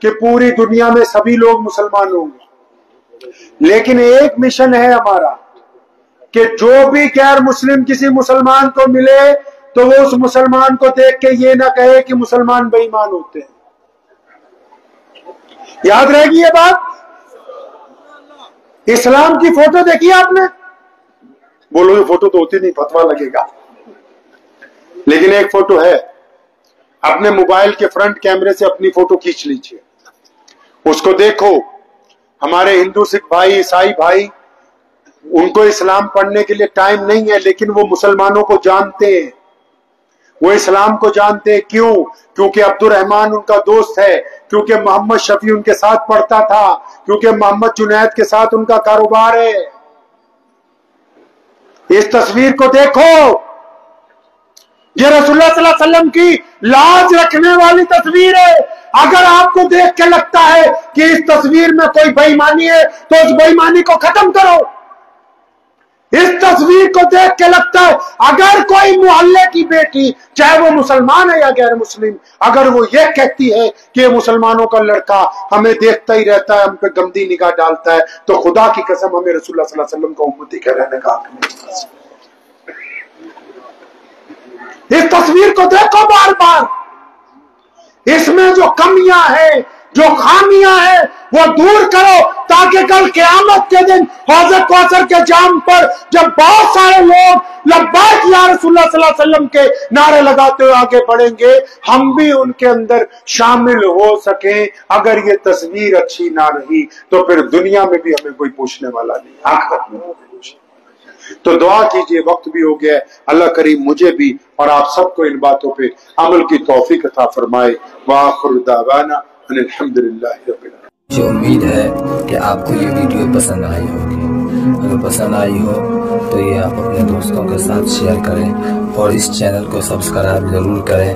کہ پوری دنیا میں سبھی لوگ مسلمان ہوں گے، لیکن ایک مشن ہے ہمارا کہ جو بھی غیر مسلم کسی مسلمان کو ملے تو وہ اس مسلمان کو دیکھ کے یہ نہ کہے کہ مسلمان بے ایمان ہوتے ہیں۔ یاد رہے گی یہ بات؟ اسلام کی فوٹو دیکھی آپ نے؟ بولو یہ فوٹو تو ہوتی نہیں، فتویٰ لگے گا، لیکن ایک فوٹو ہے۔ اپنے موبائل کے فرنٹ کیمرے سے اپنی فوٹو کھینچ لیجئے، اس کو دیکھو۔ ہمارے ہندو سکھ بھائی، عیسائی بھائی، ان کو اسلام پڑھنے کے لیے ٹائم نہیں ہے، لیکن وہ مسلمانوں کو جانتے ہیں، وہ اسلام کو جانتے ہیں۔ کیوں؟ کیونکہ عبد الرحمن ان کا دوست ہے، کیونکہ محمد شفیع ان کے ساتھ پڑھتا تھا، کیونکہ محمد جنید کے ساتھ ان کا کاروبار ہے۔ اس تصویر کو دیکھو، یہ رسول اللہ صلی اللہ علیہ وسلم کی لاج رکھنے والی تصویر ہے۔ اگر آپ کو دیکھ کے لگتا ہے کہ اس تصویر میں کوئی بے ایمانی ہے تو اس بے ایمانی کو ختم کرو۔ اس تصویر کو دیکھ کے لگتا ہے اگر کوئی محلے کی بیٹی، چاہے وہ مسلمان ہے یا غیر مسلم، اگر وہ یہ کہتی ہے کہ یہ مسلمانوں کا لڑکا ہمیں دیکھتا ہی رہتا ہے، ہم پہ گندی نگاہ ڈالتا ہے، تو خدا کی قسم ہمیں رسول اللہ صلی اللہ علیہ وسلم کو امتی کہنے کا حق نہیں۔ اس تصویر کو دیکھو بار بار، اس میں جو کمیاں ہیں، جو خامیاں ہیں، وہ دور کرو، تاکہ کل قیامت کے دن حوض کوثر کے جام پر جب بہت سارے لوگ لبیک یا رسول اللہ صلی اللہ علیہ وسلم کے نعرے لگاتے ہوئے آگے بڑھیں گے، ہم بھی ان کے اندر شامل ہو سکیں۔ اگر یہ تصویر اچھی نہ رہی تو پھر دنیا میں بھی ہمیں کوئی پوچھنے والا نہیں، آخرت میں بھی پوچھنے۔ تو دعا کیجئے، وقت بھی ہو گیا ہے، اللہ کریم مجھے بھی اور آپ سب کو ان باتوں پہ عمل کی توفیق عطا فرمائے۔ وآخر دعوانا ان الحمدللہ رب العالمین۔ مجھے امید ہے کہ آپ کو یہ ویڈیو پسند آئی ہوگی۔ اگر پسند آئی ہو تو یہ آپ اپنے دوستوں کے ساتھ شیئر کریں اور اس چینل کو سبسکرائب ضرور کریں۔